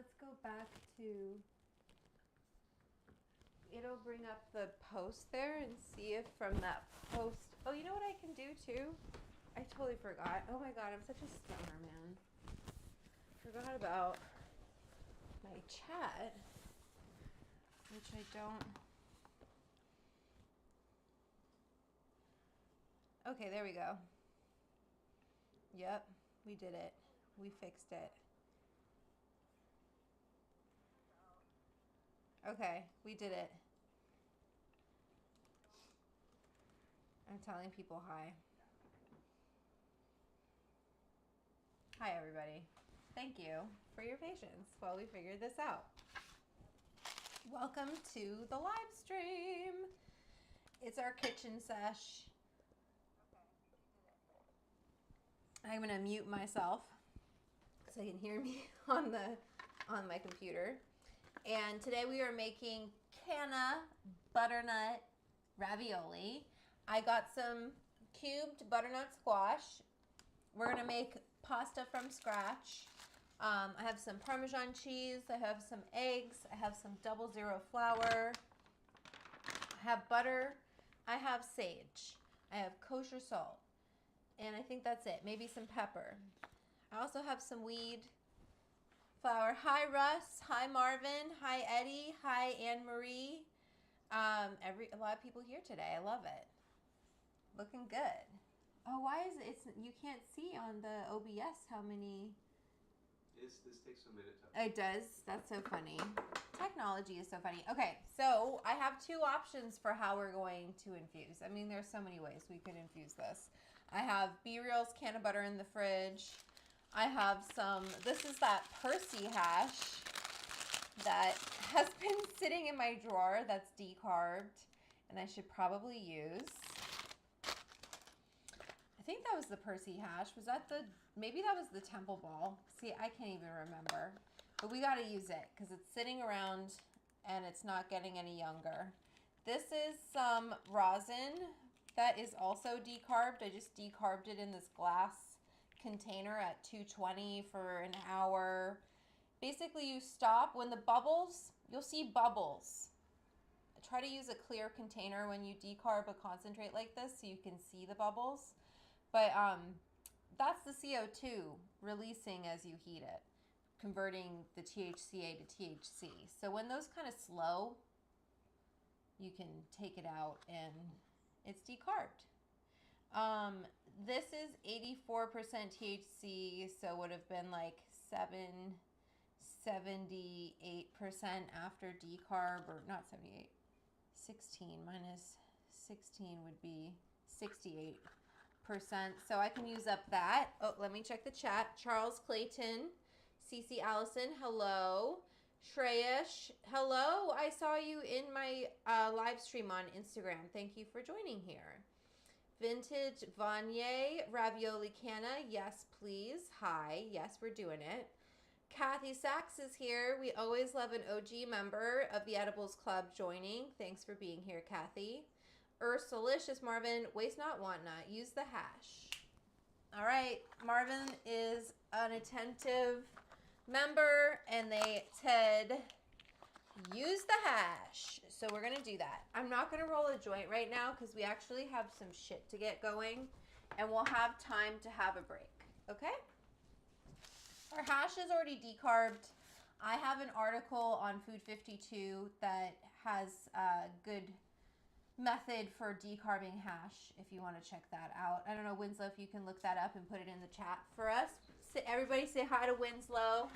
let's go back to, it'll bring up the post there and see if from that post, oh, you know what I can do too? I totally forgot. Oh my God, I'm such a stoner, man. Forgot about my chat, which I don't. Okay, there we go. Yep, we did it. We fixed it. Okay, we did it. I'm telling people hi. Hi, everybody. Thank you for your patience while we figured this out. Welcome to the live stream. It's our kitchen sesh. I'm gonna mute myself so you can hear me on my computer. And today we are making Canna-Butternut Ravioli. I got some cubed butternut squash. We're gonna make pasta from scratch. I have some Parmesan cheese. I have some eggs. I have some 00 flour. I have butter. I have sage. I have kosher salt. And I think that's it. Maybe some pepper. I also have some wheat flour. Hi, Russ. Hi, Marvin. Hi, Eddie. Hi, Anne Marie. A lot of people here today. I love it. Looking good. Oh, why is it? You can't see on the OBS how many. This takes a minute. It does. That's so funny. Technology is so funny. Okay, so I have two options for how we're going to infuse. I mean, there's so many ways we could infuse this. I have B-Reel's can of butter in the fridge. I have some, this is that Percy hash that has been sitting in my drawer that's decarbed and I should probably use. I think that was the Percy hash. Was that maybe that was the Temple Ball. See, I can't even remember. But we got to use it because it's sitting around and it's not getting any younger. This is some rosin that is also decarbed. I just decarbed it in this glass container at 220 for an hour. Basically, you stop when the bubbles, you'll see bubbles. Try to use a clear container when you decarb a concentrate like this so you can see the bubbles. But that's the CO2 releasing as you heat it, converting the THCA to THC. So when those kind of slow, you can take it out and it's decarbed. This is 84% THC, so would have been like 78% after decarb, or not 78, 16 minus 16 would be 68%. So I can use up that. Oh, let me check the chat. Charles Clayton, Cece Allison, hello. Shreya, hello. I saw you in my live stream on Instagram. Thank you for joining here. Vintage Vanier, Ravioli Canna. Yes, please. Hi. Yes, we're doing it. Kathy Sachs is here. We always love an OG member of the Edibles Club joining. Thanks for being here, Kathy. Ursalicious Marvin, waste not, want not. Use the hash. All right. Marvin is an attentive member, and they said use the hash. So we're going to do that. I'm not going to roll a joint right now because we actually have some shit to get going, and we'll have time to have a break. Okay? Our hash is already decarbed. I have an article on Food 52 that has a good method for decarbing hash if you want to check that out. I don't know, Winslow, if you can look that up and put it in the chat for us. Everybody say hi to Winslow.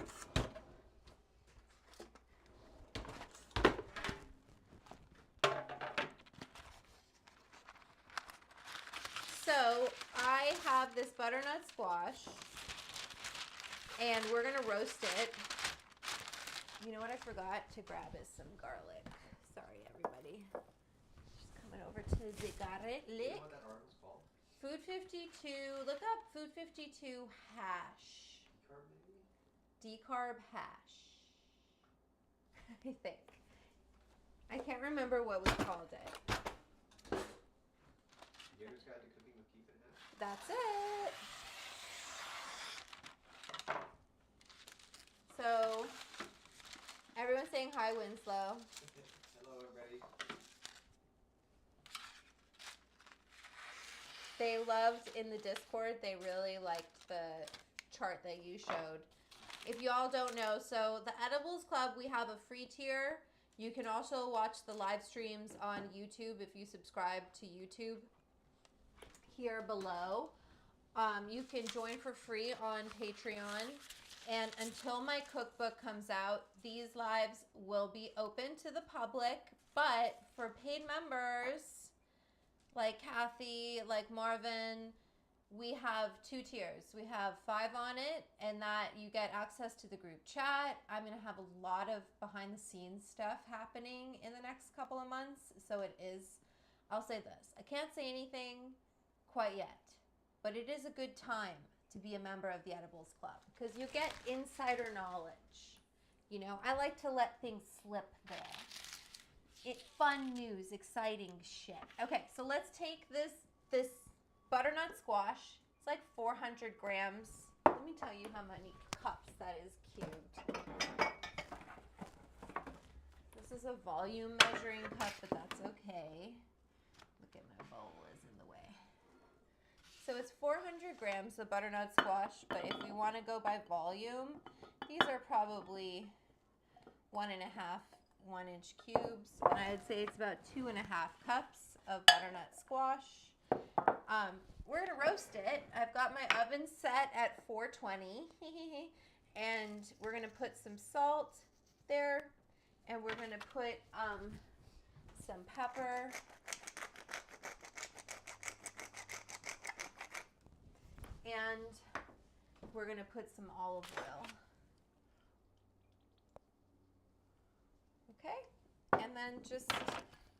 So I have this butternut squash and we're going to roast it. You know what I forgot to grab is some garlic. Sorry, everybody. Just coming over to the garlic. You know what that article's called? Food 52. Look up Food 52 hash. Decarb, maybe? Decarb hash. I think. I can't remember what we called it. Beginner's Guide to Cooking with Keith and Hash? That's it. So saying hi, Winslow. Hello, everybody. They loved in the Discord, they really liked the chart that you showed. If you all don't know, so the Edibles Club, we have a free tier. You can also watch the live streams on YouTube if you subscribe to YouTube here below. You can join for free on Patreon. And until my cookbook comes out, these lives will be open to the public. But for paid members, like Kathy, like Marvin, we have 2 tiers. We have 5 on it, and that you get access to the group chat. I'm going to have a lot of behind the scenes stuff happening in the next couple of months. So it is, I'll say this, I can't say anything quite yet, but it is a good time to be a member of the Edibles Club because you get insider knowledge. You know, I like to let things slip there. Fun news, exciting shit. Okay, so let's take this butternut squash. It's like 400 grams. Let me tell you how many cups that is cubed. This is a volume measuring cup, but that's okay. Look at my bowl is in the way. So it's 400 grams of butternut squash, but if we want to go by volume, these are probably 1.5 1-inch cubes, and I would say it's about 2.5 cups of butternut squash. We're gonna roast it. I've got my oven set at 420, and we're gonna put some salt there, and we're gonna put some pepper. And we're gonna put some olive oil. Okay, and then just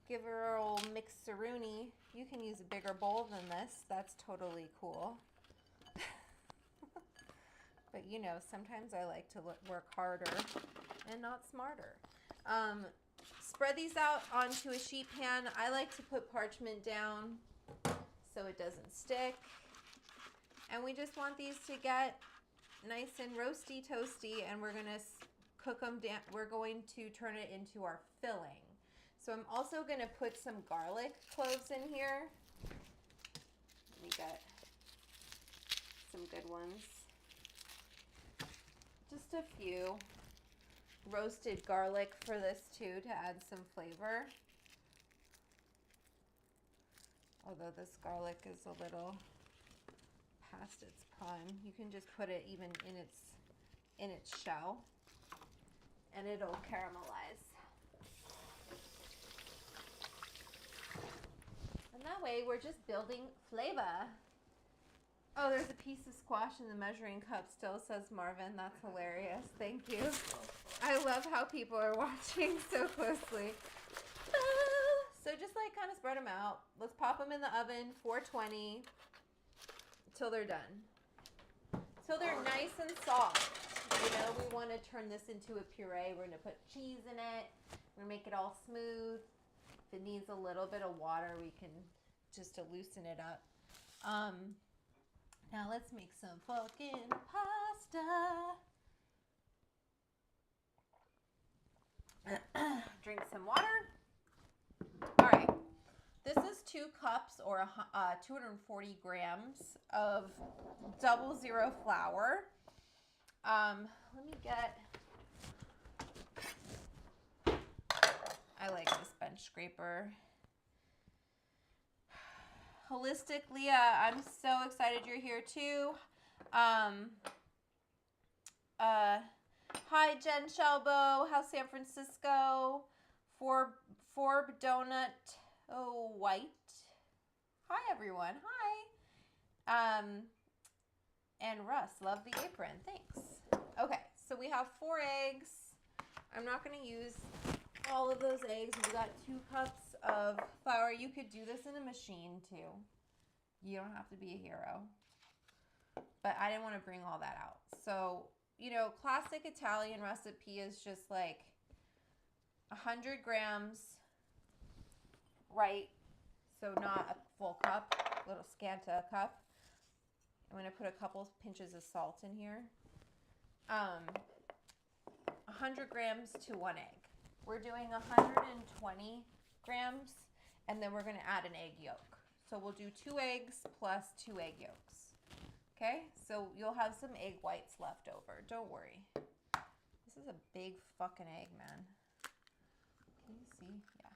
give her a little mixeroonie. You can use a bigger bowl than this. That's totally cool. But you know, sometimes I like to work harder and not smarter. Spread these out onto a sheet pan. I like to put parchment down so it doesn't stick. And we just want these to get nice and roasty toasty, and we're gonna cook them down. We're going to turn it into our filling. So I'm also gonna put some garlic cloves in here. We got some good ones. Just a few. Roasted garlic for this too to add some flavor. Although this garlic is a little past its prime, you can just put it even in its shell, and it'll caramelize. And that way we're just building flavor. Oh, there's a piece of squash in the measuring cup still, says Marvin. That's hilarious. Thank you. I love how people are watching so closely. So just like kind of spread them out. Let's pop them in the oven, 420, till they're done. Till they're nice and soft. You know, we want to turn this into a puree. We're going to put cheese in it. We're going to make it all smooth. If it needs a little bit of water, we can just to loosen it up. Now let's make some fucking pasta. Drink some water. All right. This is 2 cups or 240 grams of 00 flour. Let me get, I like this bench scraper. Holistic Leah, I'm so excited you're here too. Hi Jen Shelbo, how's San Francisco? Forb Donut White. Hi everyone, hi. And Russ, love the apron, thanks. Okay, so we have 4 eggs. I'm not gonna use all of those eggs. We got 2 cups of flour. You could do this in a machine too. You don't have to be a hero. But I didn't want to bring all that out. So, you know, classic Italian recipe is just like 100 grams, right? So not a full cup, a little scanta cup. I'm going to put a couple pinches of salt in here. 100 grams to 1 egg. We're doing 120 grams, and then we're going to add an egg yolk. So we'll do 2 eggs plus 2 egg yolks. Okay, so you'll have some egg whites left over. Don't worry. This is a big fucking egg, man. Can you see? Yeah.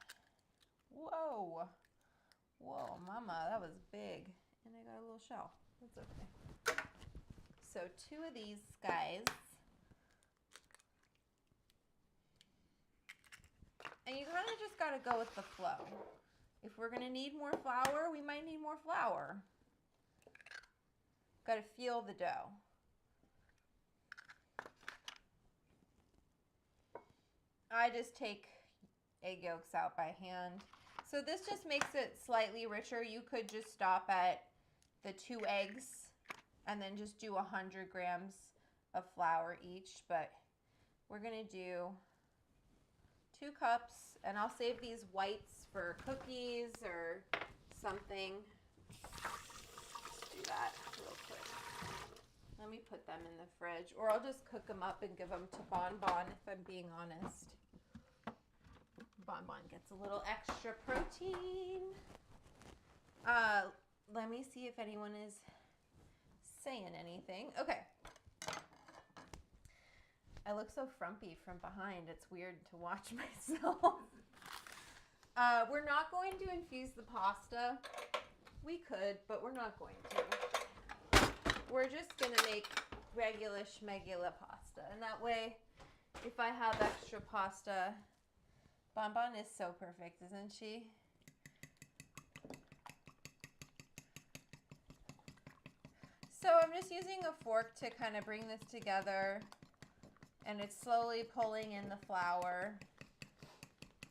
Whoa. Whoa, mama, that was big. And I got a little shell. That's okay. So 2 of these guys. And you kind of just got to go with the flow. If we're going to need more flour, we might need more flour. Got to feel the dough. I just take egg yolks out by hand. So this just makes it slightly richer. You could just stop at the 2 eggs and then just do 100 grams of flour each. But we're going to do 2 cups, and I'll save these whites for cookies or something. Let's do that real quick. Let me put them in the fridge, or I'll just cook them up and give them to Bonbon if I'm being honest. Bonbon gets a little extra protein. Let me see if anyone is saying anything. Okay. I look so frumpy from behind. It's weird to watch myself. We're not going to infuse the pasta. We could, but we're not going to. We're just going to make regular schmegula pasta. And that way, if I have extra pasta, Bonbon is so perfect, isn't she? So I'm just using a fork to kind of bring this together. And it's slowly pulling in the flour.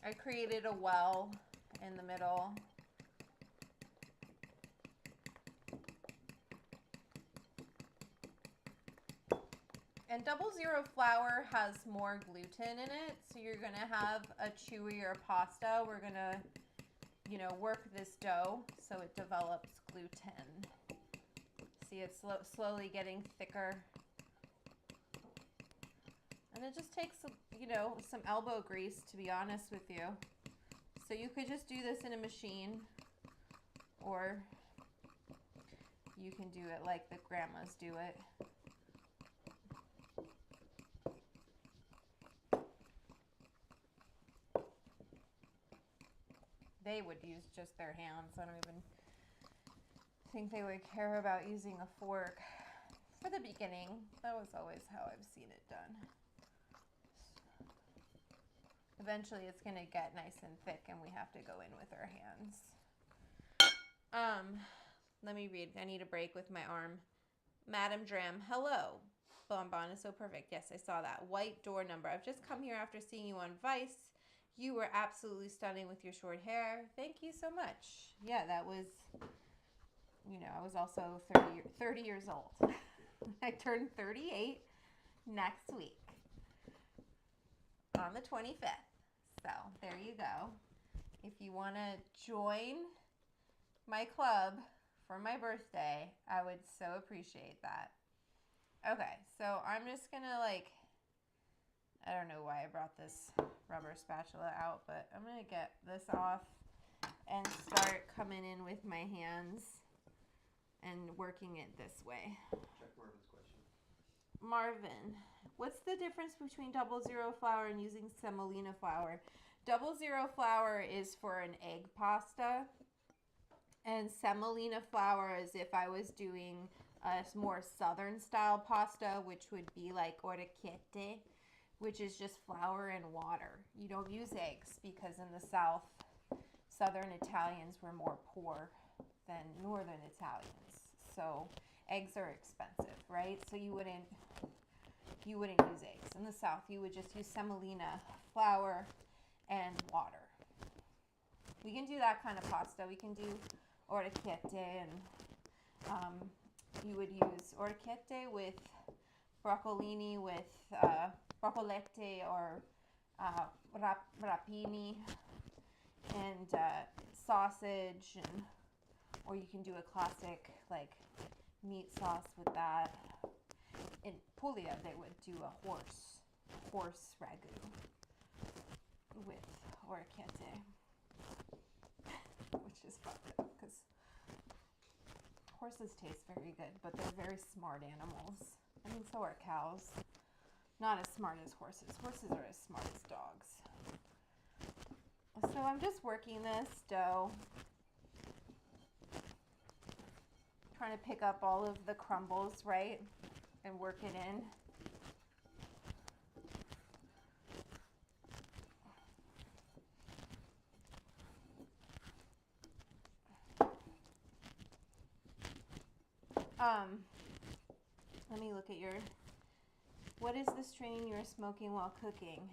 I created a well in the middle. And 00 flour has more gluten in it, so you're gonna have a chewier pasta. We're gonna, work this dough so it develops gluten. See, it's slowly getting thicker. And it just takes, some elbow grease, to be honest with you. So you could just do this in a machine, or you can do it like the grandmas do it. They would use just their hands. I don't even think they would care about using a fork. For the beginning, that was always how I've seen it done. Eventually it's going to get nice and thick and we have to go in with our hands. Let me read. I need a break with my arm. Madam Dram, hello. Bonbon is so perfect. Yes, I saw that. White door number. I've just come here after seeing you on Vice. You were absolutely stunning with your short hair. Thank you so much. Yeah, that was, I was also 30 years old. I turned 38 next week on the 25th. So there you go. If you want to join my club for my birthday, I would so appreciate that. Okay, so I'm just going to I don't know why I brought this rubber spatula out, but I'm going to get this off and start coming in with my hands and working it this way. Check Marvin's question. Marvin, what's the difference between 00 flour and using semolina flour? 00 flour is for an egg pasta, and semolina flour is if I was doing a more southern style pasta, which would be like orecchiette, which is just flour and water. You don't use eggs because in the South, Southern Italians were more poor than Northern Italians. So eggs are expensive, right? So you wouldn't use eggs. In the South, you would just use semolina, flour, and water. We can do that kind of pasta. We can do orecchiette, and you would use orecchiette with broccolini, with broccolette or rapini, and sausage, or you can do a classic meat sauce with that. In Puglia, they would do a horse ragu. with horchata, which is fucked up because horses taste very good, but they're very smart animals. I mean, so are cows. Not as smart as horses. Horses are as smart as dogs. So I'm just working this dough, trying to pick up all of the crumbles, right, and work it in. Let me look at your, what is the strain you're smoking while cooking?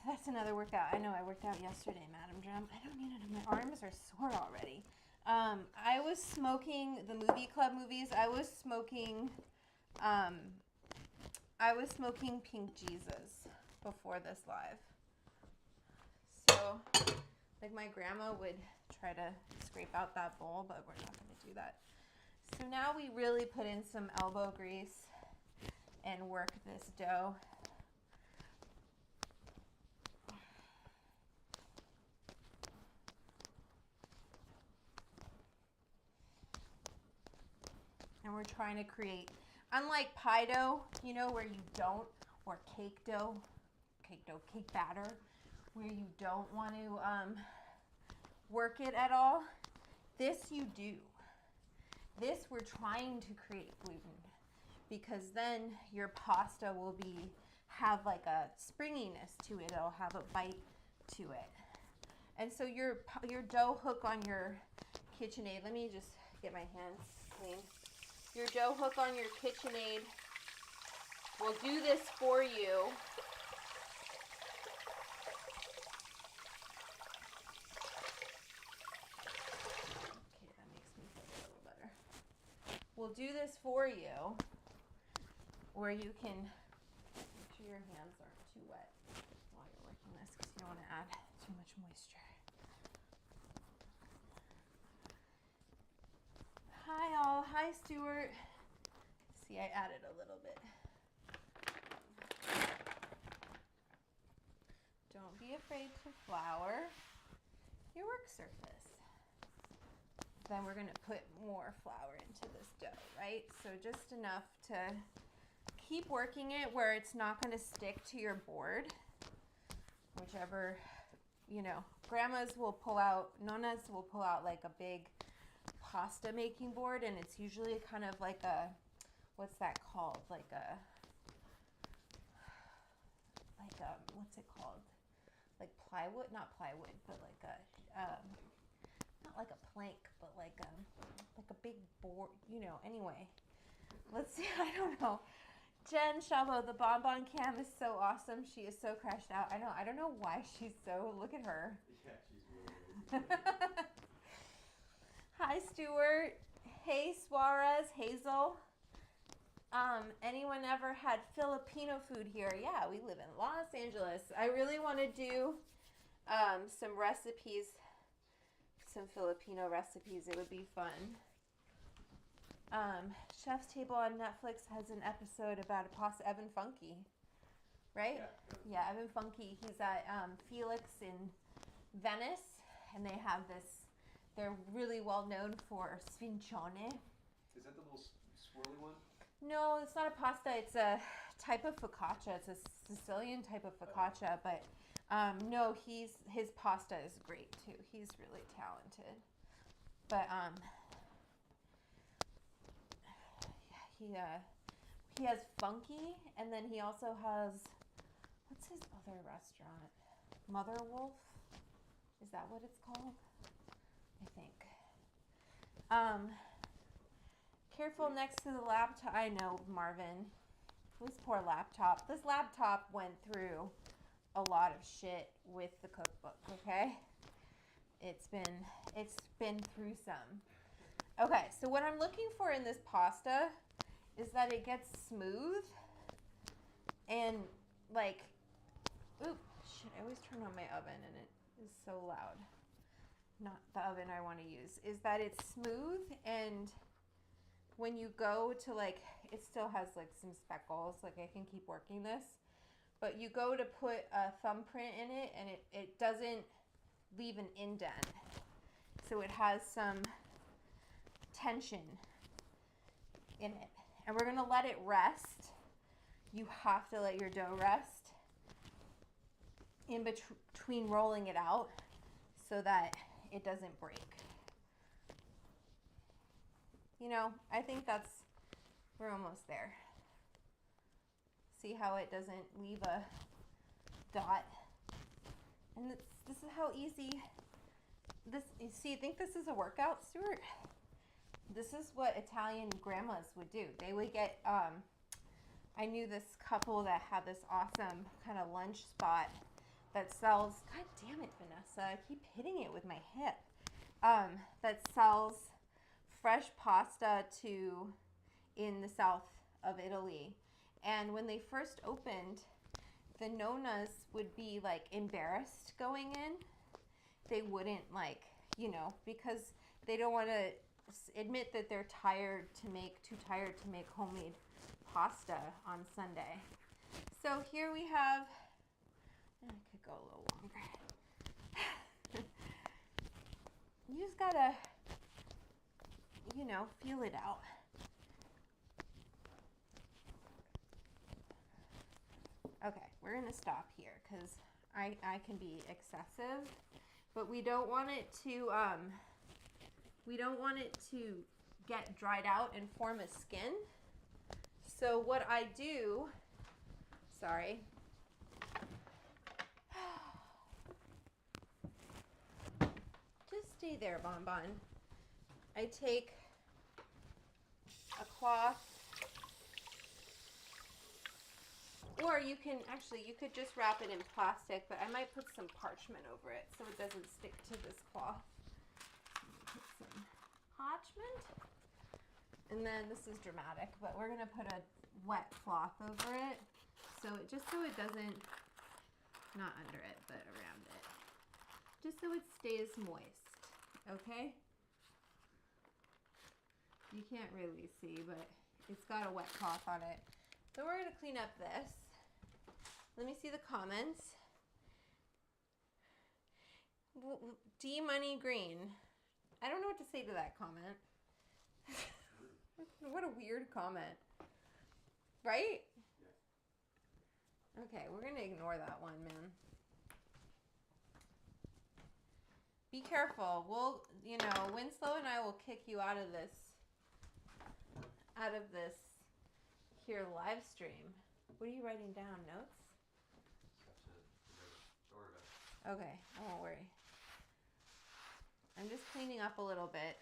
That's another workout. I know I worked out yesterday, Madam Drum. I don't need it. My arms are sore already. I was smoking the movie club movies. I was smoking Pink Jesus before this live. So, like my grandma would try to scrape out that bowl, but we're not going to do that. So now we really put in some elbow grease and work this dough. And we're trying to create, unlike pie dough, you know, where you don't, or cake batter, where you don't want to work it at all. This you do. This we're trying to create gluten, because then your pasta will have like a springiness to it. It'll have a bite to it. And so your dough hook on your KitchenAid, let me just get my hands clean. Your dough hook on your KitchenAid will do this for you. Okay, that makes me feel a little better. We'll do this for you, where you can make sure your hands aren't too wet while you're working this, because you don't want to add too much moisture. Hi all. Hi Stuart. See, I added a little bit. Don't be afraid to flour your work surface. Then we're going to put more flour into this dough, right? So just enough to keep working it where it's not going to stick to your board. Whichever, you know, grandmas will pull out, nonas will pull out like a big pasta making board, and it's usually kind of like a, what's that called? Like a, what's it called? Like plywood, not plywood, but like a, not like a plank, but like a big board, you know. Anyway, let's see. I don't know. Jen Shabo, the bonbon cam is so awesome. She is so crashed out. I know. I don't know why she's so. Look at her. Yeah, she's really Hi, Stuart. Hey, Suarez, Hazel. Anyone ever had Filipino food here? Yeah, we live in Los Angeles. I really want to do some recipes, some Filipino recipes. It would be fun. Chef's Table on Netflix has an episode about a pasta, Evan Funky, right? Yeah, Evan Funky. He's at Felix in Venice, and they have this. They're really well known for sfincione. Is that the little swirly one? No, it's not a pasta. It's a type of focaccia. It's a Sicilian type of focaccia, but no, his pasta is great too. He's really talented. But he has Funky, and then he also has, what's his other restaurant? Mother Wolf? Is that what it's called? I think. Careful next to the laptop. I know, Marvin. This poor laptop. This laptop went through a lot of shit with the cookbook, okay? It's been through some. Okay, so what I'm looking for in this pasta is that it gets smooth and like, oop, shit, I always turn on my oven and it is so loud. Not the oven I want to use. Is that it's smooth, and when you go to like, it still has like some speckles, like I can keep working this, but you go to put a thumbprint in it and it doesn't leave an indent. So it has some tension in it. And we're gonna let it rest. You have to let your dough rest in between rolling it out so that it doesn't break. You know, I think we're almost there. See how it doesn't leave a dot? And this is how easy you see, you think this is a workout, Stuart? This is what Italian grandmas would do. They would get, I knew this couple that had this awesome kind of lunch spot that sells, God damn it, Vanessa, I keep hitting it with my hip, that sells fresh pasta in the south of Italy. And when they first opened, the nonnas would be like embarrassed going in. They wouldn't because they don't want to admit that they're too tired to make homemade pasta on Sunday. So here we have, I could go a little longer. You just gotta, feel it out. Okay, we're gonna stop here because I can be excessive, but we don't want it to get dried out and form a skin. So what I do, sorry. Just stay there, Bonbon. I take a cloth, or you could just wrap it in plastic, but I might put some parchment over it so it doesn't stick to this cloth. Put some parchment. And then this is dramatic, but we're gonna put a wet cloth over it, so it doesn't, not under it, but around it, just so it stays moist. Okay? You can't really see, but it's got a wet cloth on it. So we're gonna clean up this. Let me see the comments. D Money Green. I don't know what to say to that comment. What a weird comment. Right? Okay, we're going to ignore that one, man. Be careful. Winslow and I will kick you out of this here live stream. What are you writing down? Notes? Okay, I won't worry. I'm just cleaning up a little bit.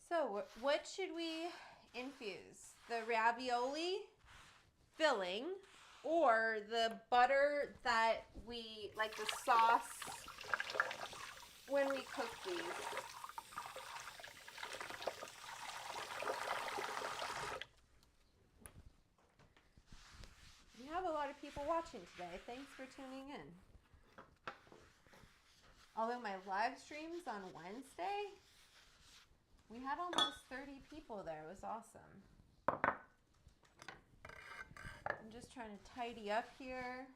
So, what should we infuse? The ravioli filling or the butter that like the sauce when we cook these? We have a lot of people watching today. Thanks for tuning in. Although my live streams on Wednesday, we had almost 30 people there. It was awesome. I'm just trying to tidy up here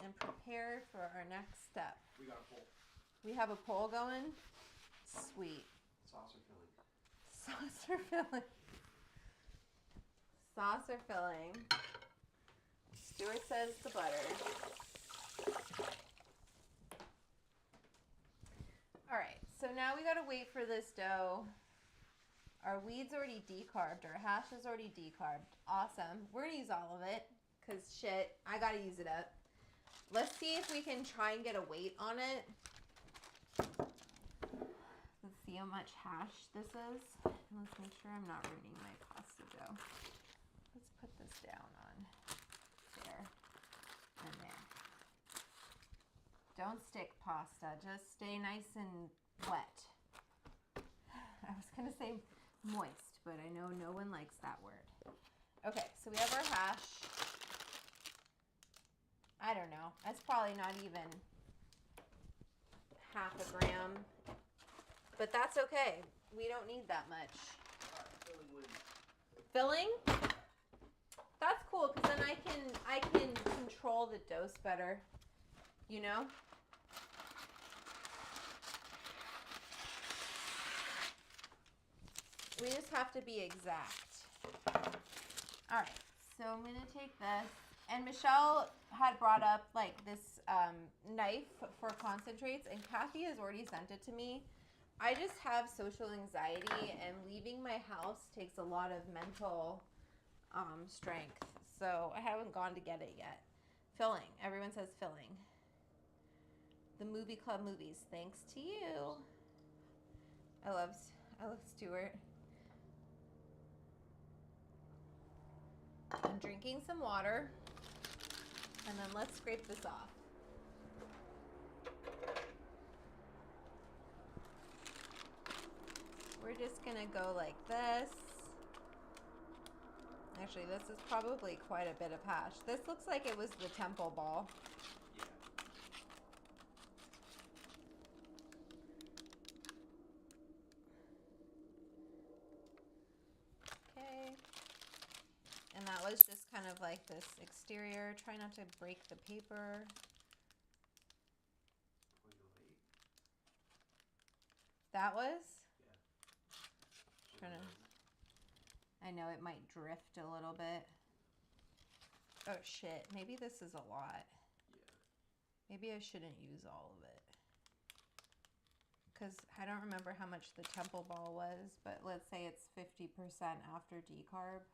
and prepare for our next step. We got a poll. We have a poll going? Sweet. Saucer filling. Saucer filling. Saucer filling. Stuart says the butter. All right, so now we gotta wait for this dough. Our wheat's already decarbed. Our hash is already decarbed. Awesome. We're gonna use all of it because shit, I gotta use it up. Let's see if we can try and get a weight on it. Let's see how much hash this is. And let's make sure I'm not ruining my pasta dough. Let's put this down on there and there. Don't stick pasta, just stay nice and wet. I was gonna say moist, but I know no one likes that word. Okay, so we have our hash. I don't know, that's probably not even half a gram, but that's okay. We don't need that much. filling. That's cool because then I can control the dose better, you know? We just have to be exact. All right, so I'm gonna take this, and Michelle had brought up like this knife for concentrates, and Kathy has already sent it to me. I just have social anxiety, and leaving my house takes a lot of mental strength, so I haven't gone to get it yet. Filling, everyone says filling. The movie club movies, thanks to you. I love Stuart. I'm drinking some water, and then let's scrape this off. We're just gonna go like this. Actually, this is probably quite a bit of hash. This looks like it was the temple ball. Okay. And that was just kind of like this exterior. Try not to break the paper. That was? Yeah. Trying to. I know it might drift a little bit. Oh shit, maybe this is a lot. Yeah. Maybe I shouldn't use all of it. Because I don't remember how much the temple ball was, but let's say it's 50% after decarb.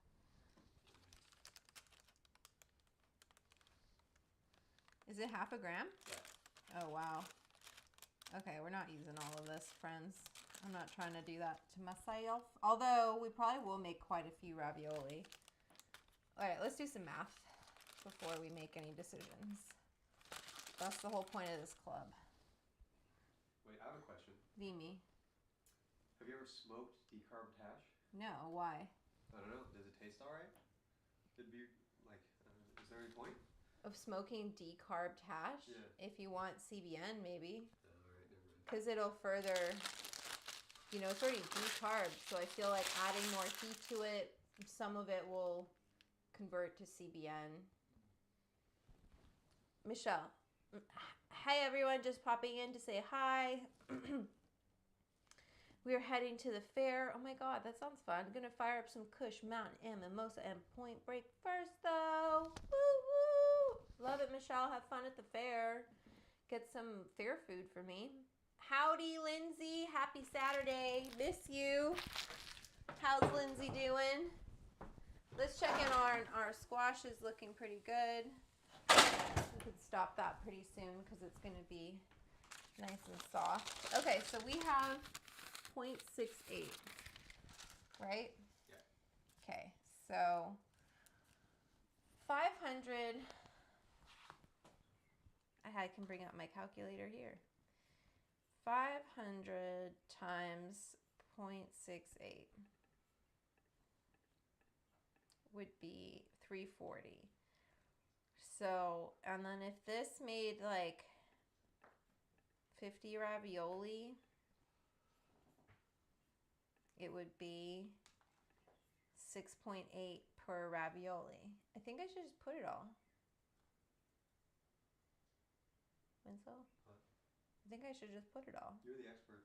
Is it half a gram? Yeah. Oh, wow. Okay, we're not using all of this, friends. I'm not trying to do that to myself. Although, we probably will make quite a few ravioli. All right, let's do some math before we make any decisions. That's the whole point of this club. Wait, I have a question. Vimy. Have you ever smoked decarbed hash? No, why? I don't know. Does it taste all right? It'd be like, is there any point? Of smoking decarbed hash? Yeah. If you want CBN, maybe. All right, never mind. Because it'll further, you know, it's already decarbed, so I feel like adding more heat to it, some of it will convert to CBN. Michelle. Hi, everyone. Just popping in to say hi. We are heading to the fair. Oh my God, that sounds fun. I'm gonna fire up some Kush, Mountain M, Mimosa, and Point Break first, though. Woo woo! Love it, Michelle. Have fun at the fair. Get some fair food for me. Howdy, Lindsay. Happy Saturday. Miss you. How's Lindsay doing? Let's check in on our squash. Is looking pretty good. We could stop that pretty soon because it's going to be nice and soft. Okay, so we have 0.68, right? Yeah. Okay, so 500, I can bring up my calculator here. 500 times 0.68 would be 340. So, and then if this made like 50 ravioli, it would be 6.8 per ravioli. I think I should just put it all. Winslow? What? I think I should just put it all. You're the expert.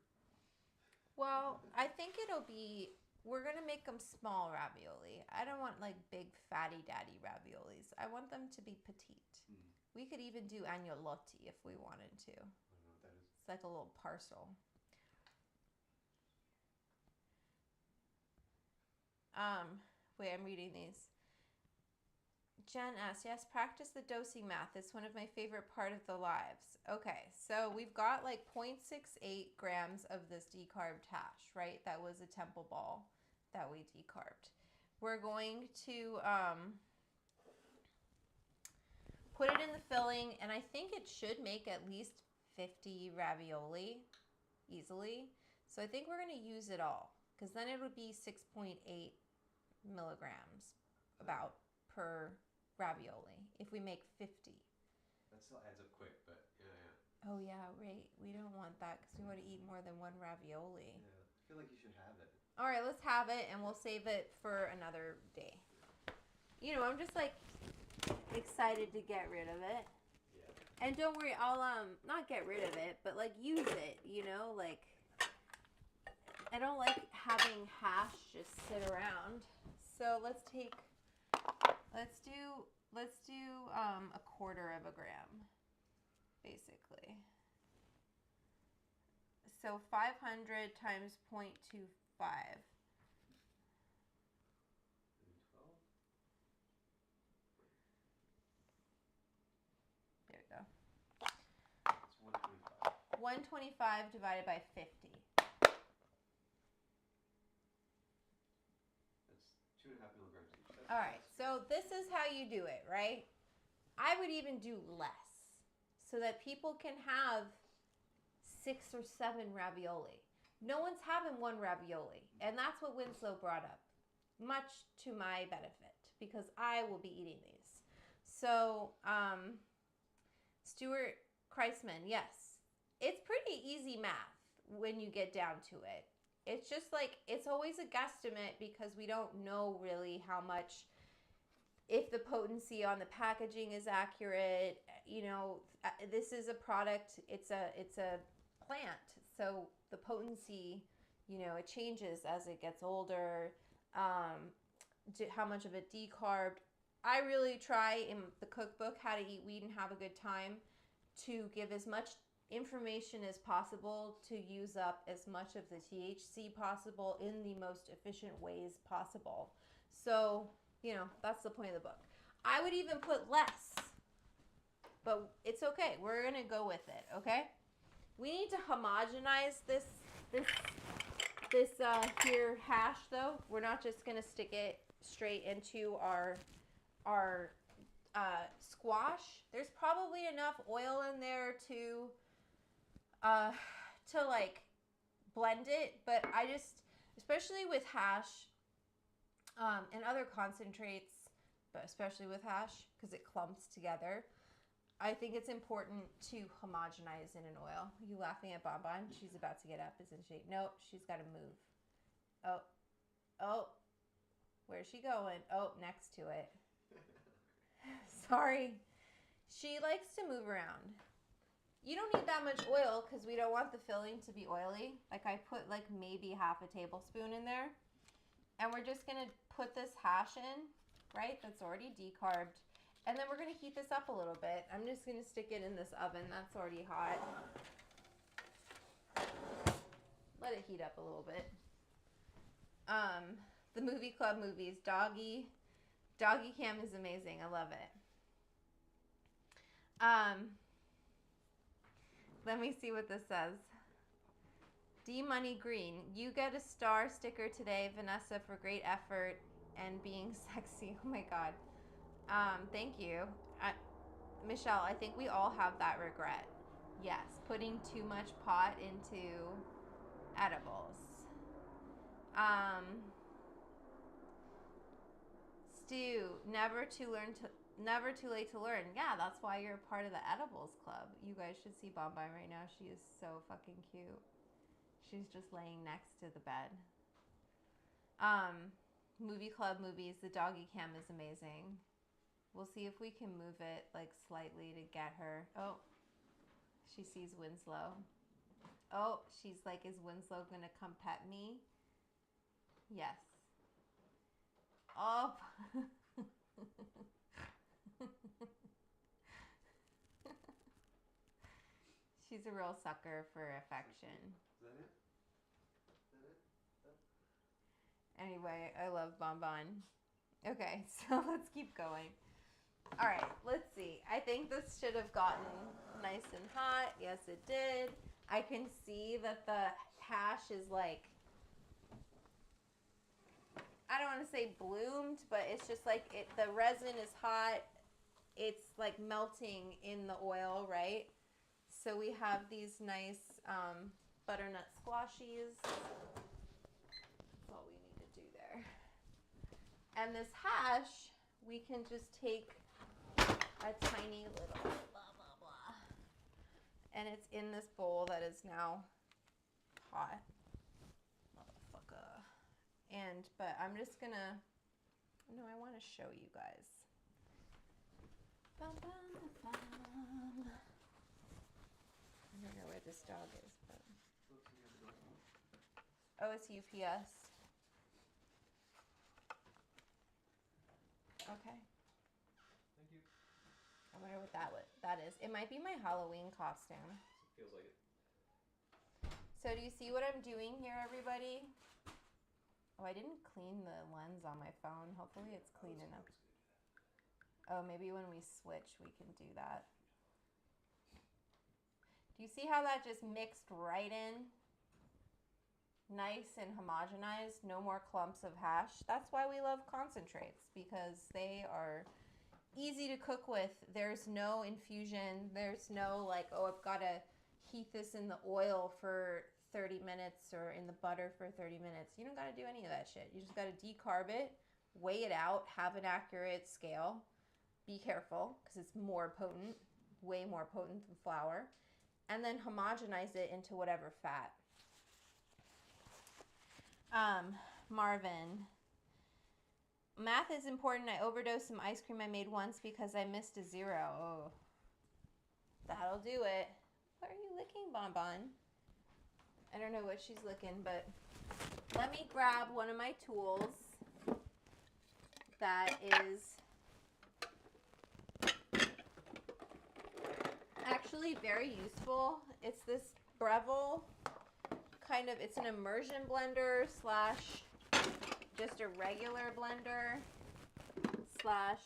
Well, I think it'll be, we're going to make them small ravioli. I don't want like big fatty daddy raviolis. I want them to be petite. We could even do agnolotti if we wanted to. I don't know what that is. It's like a little parcel. Wait, I'm reading these. Jen asks, yes, practice the dosing math. It's one of my favorite part of the lives. Okay, so we've got like 0.68 grams of this decarbed hash, right? That was a temple ball that we decarbed. We're going to put it in the filling, and I think it should make at least 50 ravioli easily. So I think we're going to use it all, because then it would be 6.8 milligrams about per ravioli if we make 50. That still adds up quick, but yeah. Oh yeah, right. We don't want that because we want to eat more than one ravioli. Yeah, I feel like you should have it. All right, let's have it, and we'll save it for another day. You know, I'm just like excited to get rid of it. Yeah. And don't worry, I'll not get rid of it, but like use it, you know, like I don't like having hash just sit around. So let's do a quarter of a gram, basically. So 500 times 0.25. Maybe 12. There we go. It's 125. 125 divided by 50. That's 2.5 milligrams each. All right, so this is how you do it, right? I would even do less so that people can have 6 or 7 ravioli. No one's having one ravioli, and that's what Winslow brought up, much to my benefit, because I will be eating these. So, Stuart Kreisman, yes, it's pretty easy math when you get down to it. It's just like, it's always a guesstimate because we don't know really how much, if the potency on the packaging is accurate. You know, this is a product, it's a plant, so the potency, you know, it changes as it gets older. How much of it decarbed. I really try in the cookbook, How to Eat Weed and Have a Good Time, to give as much information as possible to use up as much of the THC possible in the most efficient ways possible. So, you know, that's the point of the book. I would even put less, but it's okay. We're going to go with it, okay? We need to homogenize this here hash, though. We're not just going to stick it straight into our squash. There's probably enough oil in there to like blend it, but I just, especially with hash and other concentrates, but especially with hash because it clumps together, I think it's important to homogenize in an oil. Are you laughing at Bonbon? She's about to get up, isn't she? Nope, she's got to move. Oh, where's she going? Oh, next to it. Sorry. She likes to move around. You don't need that much oil because we don't want the filling to be oily. Like I put like maybe half a tablespoon in there. And we're just going to put this hash in, right? That's already decarbed. And then we're going to heat this up a little bit. I'm just going to stick it in this oven. That's already hot. Let it heat up a little bit. The movie club movies. Doggy Cam is amazing. I love it. Let me see what this says. D Money Green, you get a star sticker today, Vanessa, for great effort and being sexy. Oh my God. Thank you. Michelle, I think we all have that regret. Yes, putting too much pot into edibles. Stu, never too late to learn. Yeah, that's why you're a part of the edibles club. You guys should see Bombay right now. She is so fucking cute. She's just laying next to the bed. Movie club movies. The doggy cam is amazing. We'll see if we can move it like slightly to get her. Oh, she sees Winslow. Oh, she's like, is Winslow gonna come pet me? Yes. Oh. She's a real sucker for affection. Is that it? Anyway, I love Bonbon. Okay, so let's keep going. All right, let's see. I think this should have gotten nice and hot. Yes, it did. I can see that the hash is like, I don't want to say bloomed, but it's just like the resin is hot. It's like melting in the oil, right? So we have these nice butternut squashies. That's all we need to do there. And this hash, we can just take a tiny little blah, blah, blah. And it's in this bowl that is now hot. Motherfucker. But I'm just gonna, no, I want to show you guys. Bum, bum, bum. I don't know where this dog is, but. Oh, it's UPS. Okay. Thank you. I wonder what that is. It might be my Halloween costume. Feels like it. So do you see what I'm doing here, everybody? Oh, I didn't clean the lens on my phone. Hopefully it's clean enough. Oh, maybe when we switch, we can do that. Do you see how that just mixed right in? Nice and homogenized. No more clumps of hash. That's why we love concentrates, because they are easy to cook with. There's no infusion. There's no like, oh, I've got to heat this in the oil for 30 minutes or in the butter for 30 minutes. You don't got to do any of that shit. You just got to decarb it, weigh it out, have an accurate scale. Be careful because it's more potent, way more potent than flour. And then homogenize it into whatever fat. Marvin. Math is important. I overdosed some ice cream I made once because I missed a 0. Oh, that'll do it. What are you licking, Bonbon? I don't know what she's licking, but let me grab one of my tools that is actually very useful. It's this Breville kind of, it's an immersion blender slash just a regular blender slash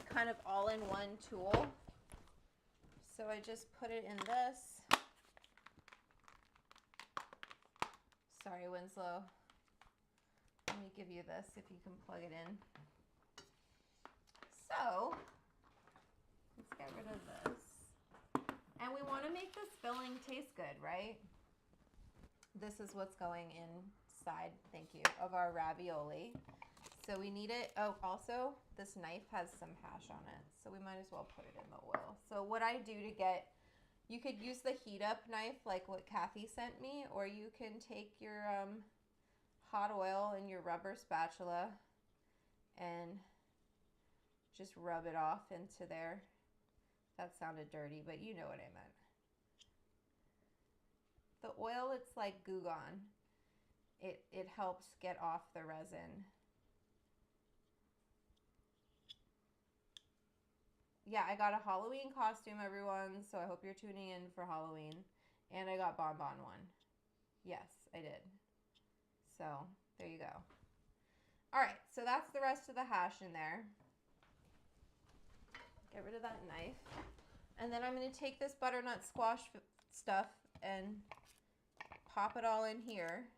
kind of all-in-one tool. So I just put it in this. Sorry, Winslow. Let me give you this if you can plug it in. So let's get rid of this. And we want to make this filling taste good, right? This is what's going inside, thank you, of our ravioli. So we need it. Oh, also, this knife has some hash on it, so we might as well put it in the oil. So what I do to get, you could use the heat up knife like what Kathy sent me, or you can take your hot oil and your rubber spatula and just rub it off into there. That sounded dirty, but you know what I meant. The oil, it's like Goo Gone. It helps get off the resin. Yeah, I got a Halloween costume, everyone, so I hope you're tuning in for Halloween. And I got Bonbon one. Yes, I did. So, there you go. All right, so that's the rest of the hash in there. Get rid of that knife. And then I'm going to take this butternut squash stuff and pop it all in here.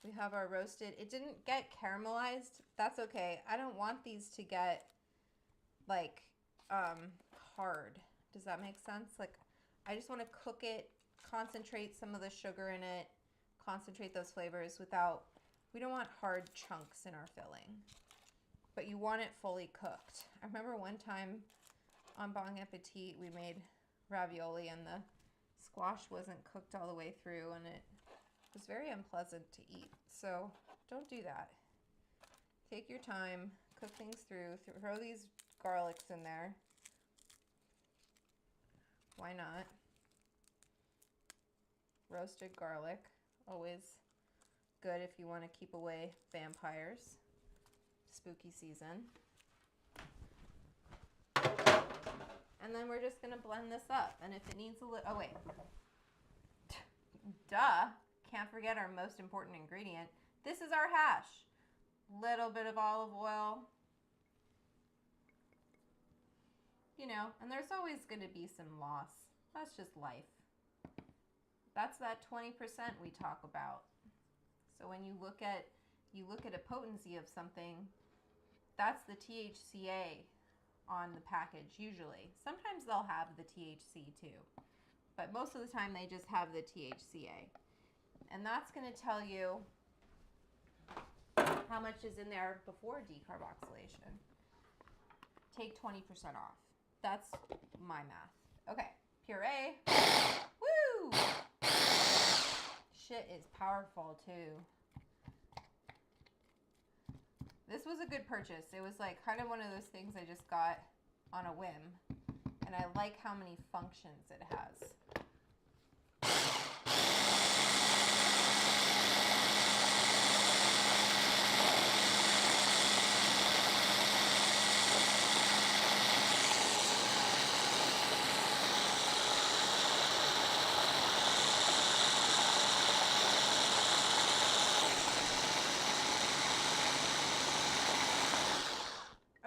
We have our roasted. It didn't get caramelized. That's okay. I don't want these to get like hard. Does that make sense? Like, I just want to cook it, concentrate some of the sugar in it, concentrate those flavors without, we don't want hard chunks in our filling. But you want it fully cooked. I remember one time on Bon Appetit, we made ravioli and the squash wasn't cooked all the way through and it was very unpleasant to eat. So don't do that. Take your time, cook things through, throw these garlics in there. Why not? Roasted garlic, always good if you want to keep away vampires. Spooky season. And then we're just going to blend this up. And if it needs a little, oh wait. Duh. Can't forget our most important ingredient. This is our hash. Little bit of olive oil. You know, and there's always going to be some loss. That's just life. That's that 20% we talk about. So when you look at a potency of something, that's the THCA on the package usually. Sometimes they'll have the THC too, but most of the time they just have the THCA. And that's going to tell you how much is in there before decarboxylation. Take 20% off. That's my math. Okay, puree. Woo! Shit is powerful too. This was a good purchase. It was like kind of one of those things I just got on a whim. And I like how many functions it has.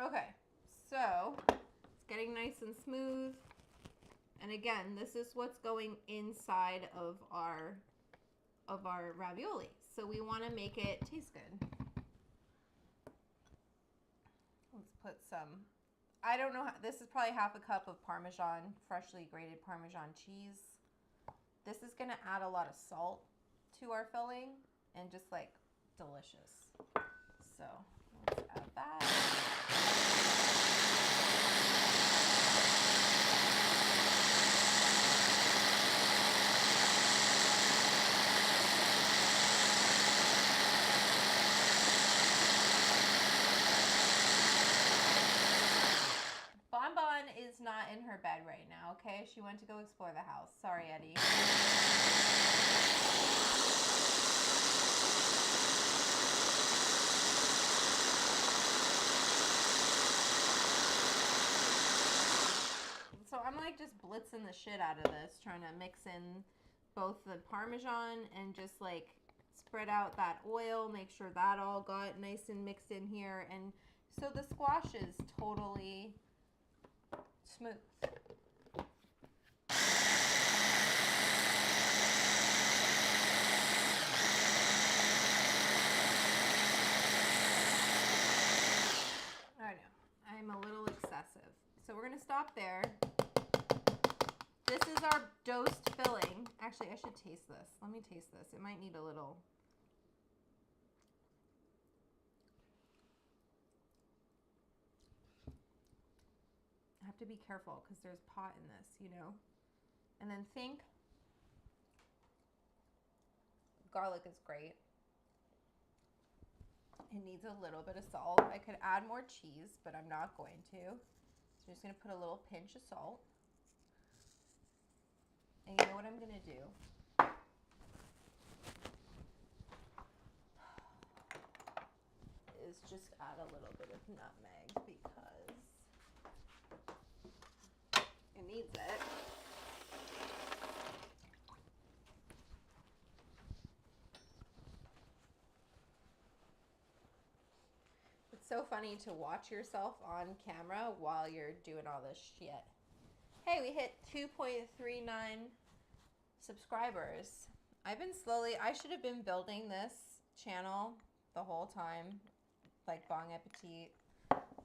Okay, so it's getting nice and smooth. And again, this is what's going inside of our ravioli. So we want to make it taste good. Let's put some, I don't know, this is probably half a cup of Parmesan, freshly grated Parmesan cheese. This is going to add a lot of salt to our filling and just like delicious. So let's add that. Bonbon is not in her bed right now, okay? She went to go explore the house. Sorry, Eddie. So I'm like just blitzing the shit out of this, trying to mix in both the Parmesan and just like spread out that oil, make sure that all got nice and mixed in here. And so the squash is totally smooth. I know, I'm a little excessive. So we're gonna stop there. This is our dosed filling. Actually, I should taste this. Let me taste this. It might need a little. I have to be careful because there's pot in this, you know. And then think garlic is great. It needs a little bit of salt. I could add more cheese, but I'm not going to. So I'm just going to put a little pinch of salt. And you know what I'm going to do? Is just add a little bit of nutmeg because it needs it. It's so funny to watch yourself on camera while you're doing all this shit. Hey, we hit 2.39 subscribers. I've been I should have been building this channel the whole time, like Bon Appetit,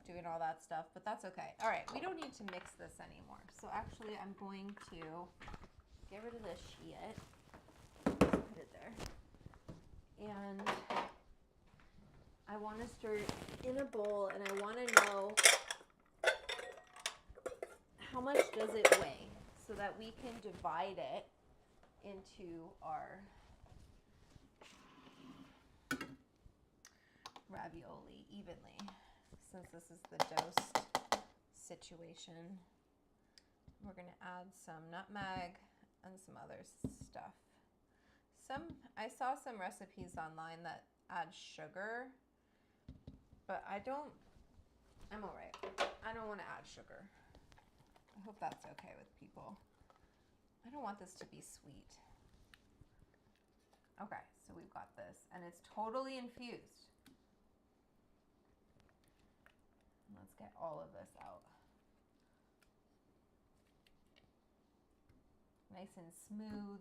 doing all that stuff, but that's okay. All right, we don't need to mix this anymore. So actually, I'm going to get rid of this shit. Just put it there. And I want to stir it in a bowl, and I want to know how much does it weigh so that we can divide it into our ravioli evenly, since this is the dosed situation. We're going to add some nutmeg and some other stuff. I saw some recipes online that add sugar, but I'm all right. I don't want to add sugar. I hope that's okay with people. I don't want this to be sweet. Okay, so we've got this, and it's totally infused. Let's get all of this out. Nice and smooth,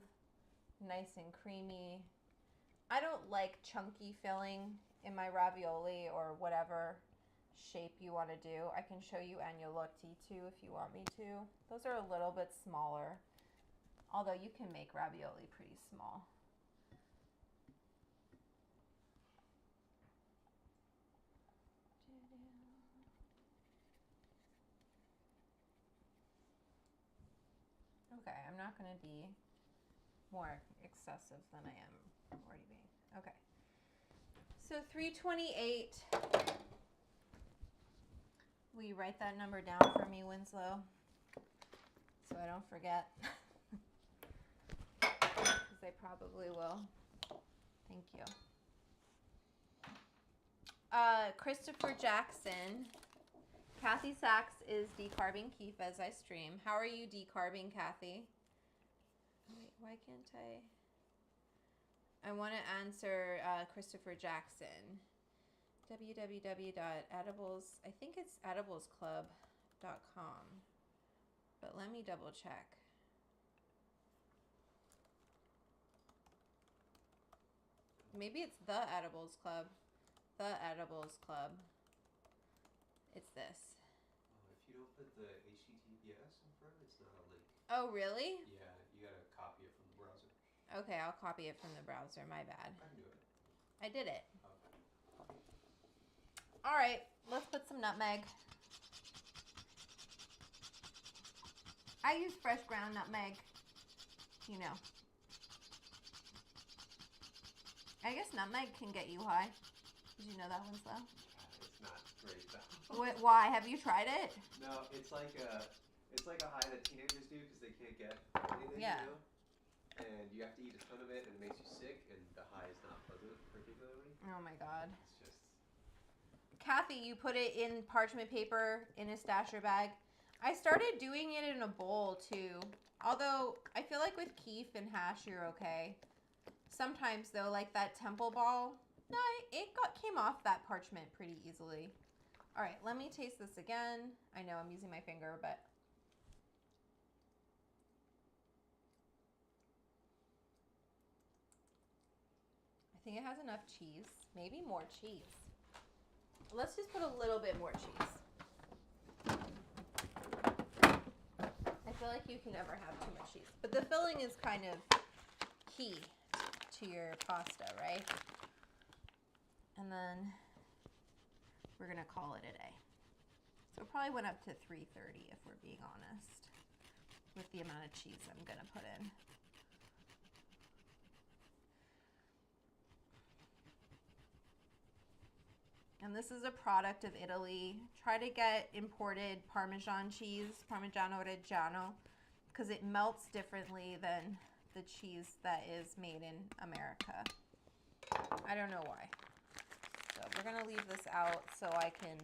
nice and creamy. I don't like chunky filling in my ravioli or whatever shape you want to do. I can show you agnolotti too if you want me to. Those are a little bit smaller, although you can make ravioli pretty small. Okay, I'm not going to be more excessive than I am already being. Okay. So 328 Will you write that number down for me, Winslow? So I don't forget. Because I probably will. Thank you. Christopher Jackson. Kathy Sachs is decarbing Keef as I stream. How are you decarbing, Kathy? Wait, why can't I want to answer Christopher Jackson. www.edibles, I think it's ediblesclub.com. But let me double check. Maybe it's the Edibles Club. The Edibles Club. It's this. If you don't put the HTTPS in front, it's not a link. Oh, really? Yeah, you gotta copy it from the browser. Okay, I'll copy it from the browser. My bad. I can do it. I did it. Okay. All right, let's put some nutmeg. I use fresh ground nutmeg. You know. I guess nutmeg can get you high. Did you know that, Winslow? It's not great though. Why? Have you tried it? No, it's like a high that teenagers do because they can't get anything. Yeah. You know? And you have to eat a ton of it, and it makes you sick, and the high is not pleasant particularly. Oh my God. It's just. Kathy, you put it in parchment paper in a stasher bag. I started doing it in a bowl too. Although I feel like with keef and hash you're okay. Sometimes though, like that temple ball, no, it came off that parchment pretty easily. All right, let me taste this again. I know I'm using my finger, but I think it has enough cheese. Maybe more cheese. Let's just put a little bit more cheese. I feel like you can never have too much cheese. But the filling is kind of key to your pasta, right? And then we're gonna call it a day. So it probably went up to 330 if we're being honest, with the amount of cheese I'm gonna put in. And this is a product of Italy. Try to get imported Parmesan cheese, Parmigiano Reggiano, because it melts differently than the cheese that is made in America. I don't know why. So we're gonna leave this out so I can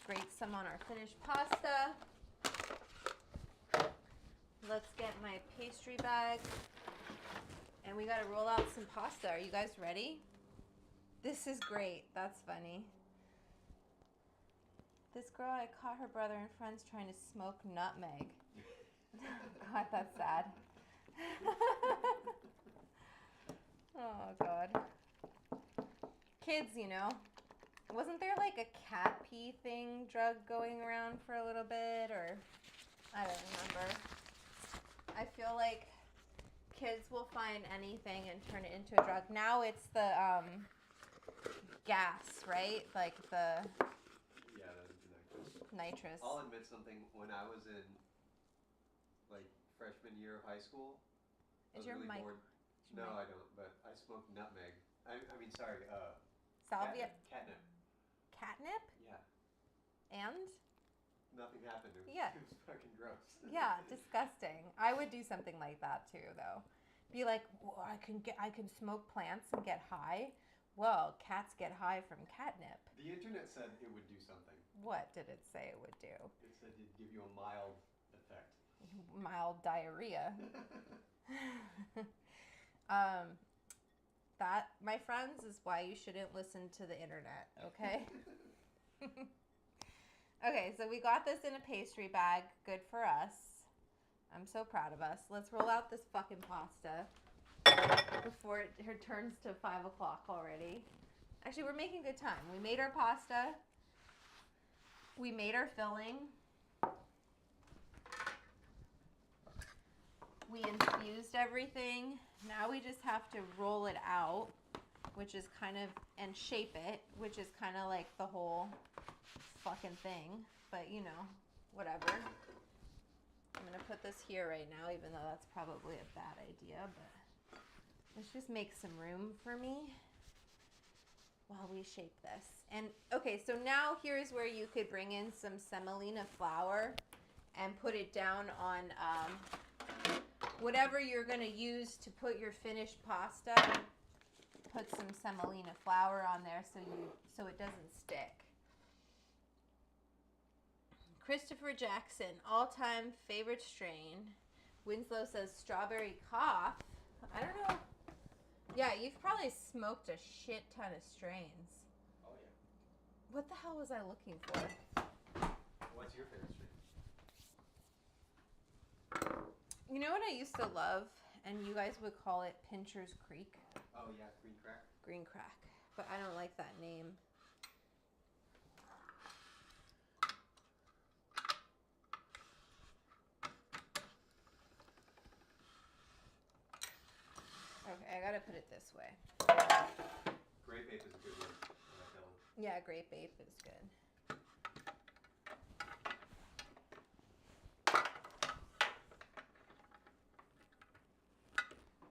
grate some on our finished pasta. Let's get my pastry bag. And we gotta roll out some pasta. Are you guys ready? This is great. That's funny. This girl, I caught her brother and friends trying to smoke nutmeg. God, that's sad. Oh, God. Kids, you know. Wasn't there like a cat pee thing drug going around for a little bit? Or I don't remember. I feel like kids will find anything and turn it into a drug. Now it's the gas, right? Like the nitrous. I'll admit something. When I was in like freshman year of high school, I was really bored. No, I don't. But I smoked nutmeg. I mean, sorry. Salvia. Catnip. Catnip? Yeah. And? Nothing happened. It was fucking gross. Yeah, disgusting. I would do something like that too, though. Be like, well, I can smoke plants and get high. Well, cats get high from catnip. The internet said it would do something. What did it say it would do? It said it'd give you a mild effect. Mild diarrhea. That, my friends, is why you shouldn't listen to the internet, okay? Okay, so we got this in a pastry bag. Good for us. I'm so proud of us. Let's roll out this fucking pasta before it turns to 5 o'clock already. Actually, we're making good time. We made our pasta. We made our filling. We infused everything. Now we just have to roll it out, which is kind of, and shape it, which is kind of like the whole fucking thing. But, you know, whatever. I'm going to put this here right now, even though that's probably a bad idea, but let's just make some room for me. while we shape this. And okay, so now here's where you could bring in some semolina flour and put it down on whatever you're going to use to put your finished pasta. Put some semolina flour on there so it doesn't stick. Christopher Jackson, all-time favorite strain. Winslow says strawberry cough. I don't know. Yeah, you've probably smoked a shit ton of strains. Oh, yeah. What the hell was I looking for? What's your favorite strain? You know what I used to love, and you guys would call it Pincher's Creek? Oh, yeah, green crack. Green crack. But I don't like that name. Okay, I gotta put it this way. Grape ape is a good one. I like that one. Yeah, grape ape is good.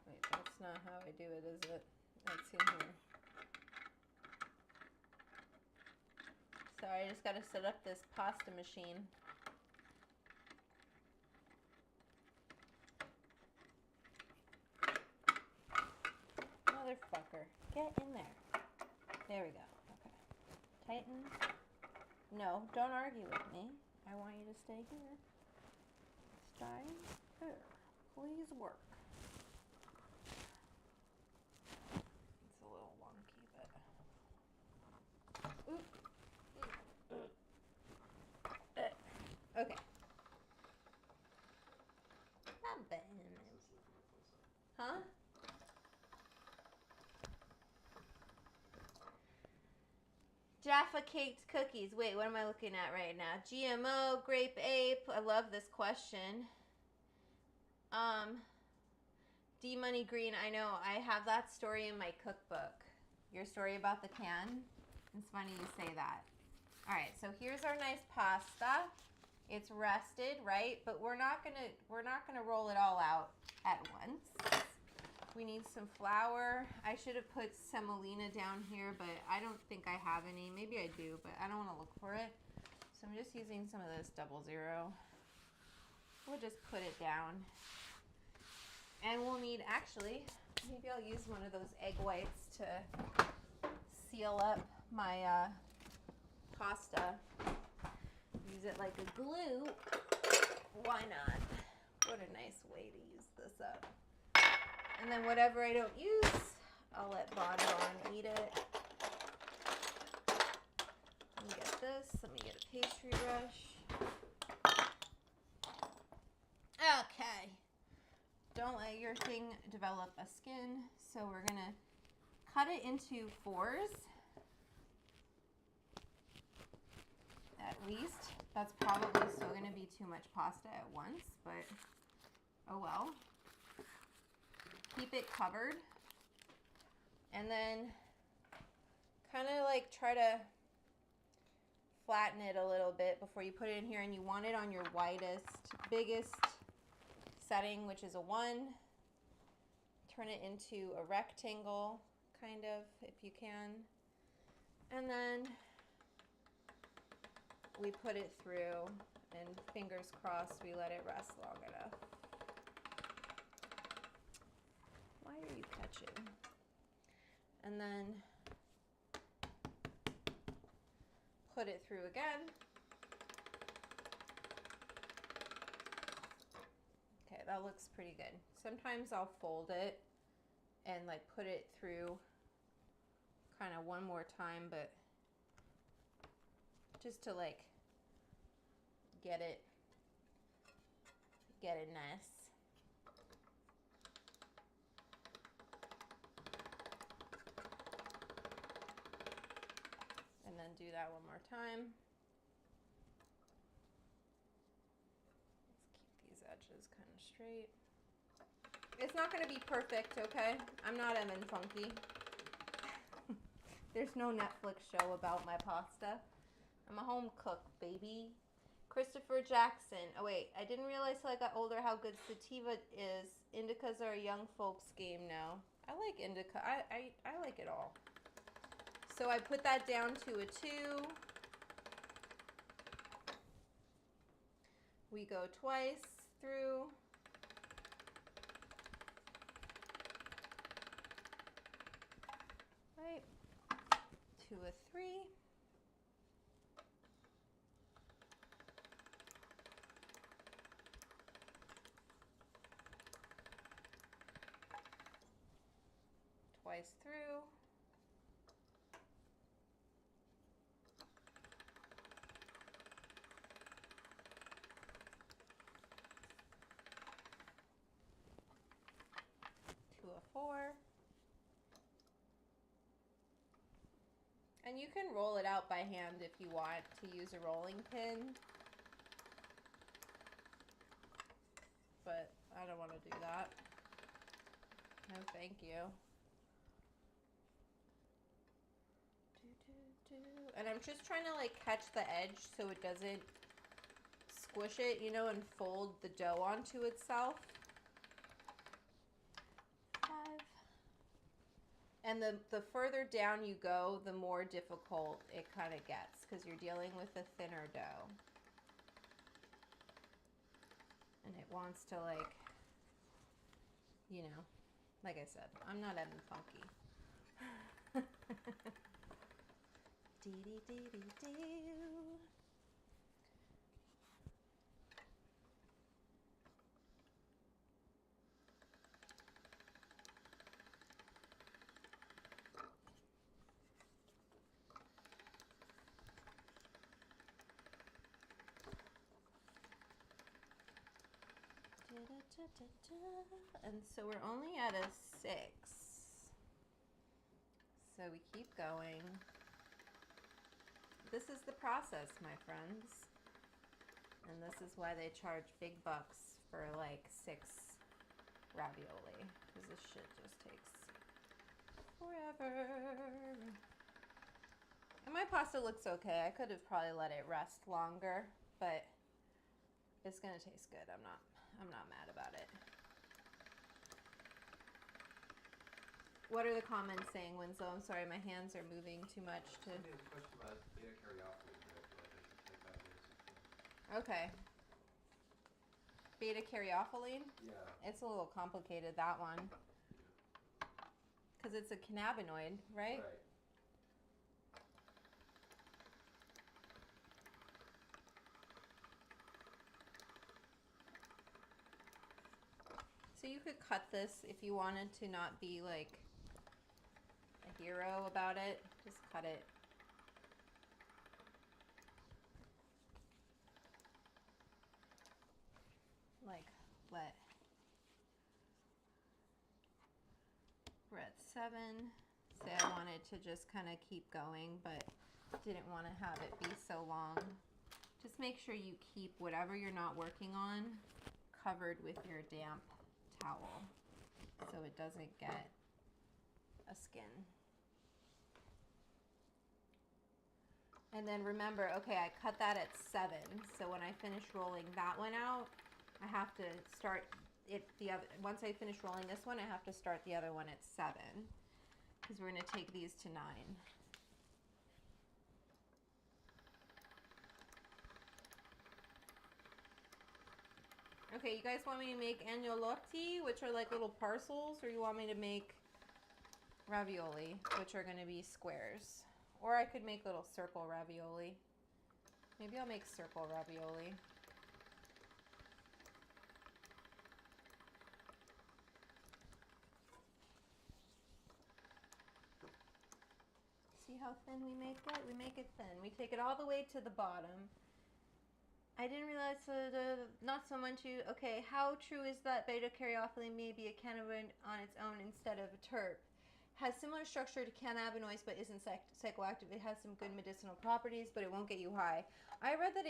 Wait, that's not how I do it, is it? Let's see here. Sorry, I just gotta set up this pasta machine. Motherfucker. Get in there. There we go. Okay. Tighten. No, don't argue with me. I want you to stay here. Stay here. Please work. It's a little wonky, but... Oop. Okay. Not bad. Huh? Jaffa Caked Cookies. Wait, what am I looking at right now? GMO, Grape Ape. I love this question. D Money Green. I know. I have that story in my cookbook. Your story about the can. It's funny you say that. All right, so here's our nice pasta. It's rested, right? But we're not gonna roll it all out at once. We need some flour. I should have put semolina down here, but I don't think I have any. Maybe I do, but I don't want to look for it. So I'm just using some of this 00. We'll just put it down. And we'll need, actually, maybe I'll use one of those egg whites to seal up my pasta. Use it like a glue. Why not? What a nice way to use this up. And then whatever I don't use, I'll let Bon eat it. Let me get this. Let me get a pastry brush. Okay. Don't let your thing develop a skin. So we're going to cut it into 4s. At least. That's probably still going to be too much pasta at once, but oh well. Keep it covered. And then kind of like try to flatten it a little bit before you put it in here, and you want it on your widest, biggest setting, which is a 1. Turn it into a rectangle, kind of, if you can. And then we put it through, and fingers crossed we let it rest long enough. Why are you catching? And then put it through again. Okay, that looks pretty good. Sometimes I'll fold it and like put it through kind of one more time, but just to like get it nice. And then do that one more time. Let's keep these edges kind of straight. It's not going to be perfect, okay? I'm not Em and Funky. There's no Netflix show about my pasta. I'm a home cook, baby. Christopher Jackson. Oh, wait. I didn't realize till I got older how good sativa is. Indicas are a young folks game now. I like indica. I like it all. So I put that down to a 2. We go twice through. Right, to a 3. Twice through. To a 4. And you can roll it out by hand if you want to use a rolling pin. But I don't want to do that. No, thank you. And I'm just trying to like catch the edge so it doesn't squish it, you know, and fold the dough onto itself. 5. And the further down you go, the more difficult it kind of gets because you're dealing with a thinner dough. And it wants to like, you know, like I said, I'm not having funky. Dee-dee-dee-dee-doo. And so we're only at a 6. So we keep going. This is the process, my friends. And this is why they charge big bucks for like 6 ravioli. Because this shit just takes forever. And my pasta looks okay. I could have probably let it rest longer, but it's gonna taste good. I'm not mad about it. What are the comments saying, Winslow? I'm sorry, my hands are moving too much to. I have a question about beta caryophylline, but I feel like I should take 5 minutes. Okay. Beta caryophylline? Yeah. It's a little complicated, that one. Because it's a cannabinoid, right? Right. So you could cut this if you wanted to not be like a hero about it. Just cut it. Like, we're at 7. Say I wanted to just kind of keep going, but didn't want to have it be so long. Just make sure you keep whatever you're not working on covered with your damp towel so it doesn't get a skin. And then remember, okay, I cut that at 7, so when I finish rolling that one out, I have to start it once I finish rolling this one, I have to start the other one at 7 because we're going to take these to 9. Okay, you guys want me to make agnolotti, which are like little parcels, or you want me to make ravioli, which are going to be squares? Or I could make little circle ravioli. Maybe I'll make circle ravioli. See how thin we make it? We make it thin. We take it all the way to the bottom. I didn't realize not so much. Okay, how true is that beta caryophylline may be a cannabinoid on its own instead of a terp? Has similar structure to cannabinoids but isn't psychoactive. It has some good medicinal properties, but it won't get you high. I read that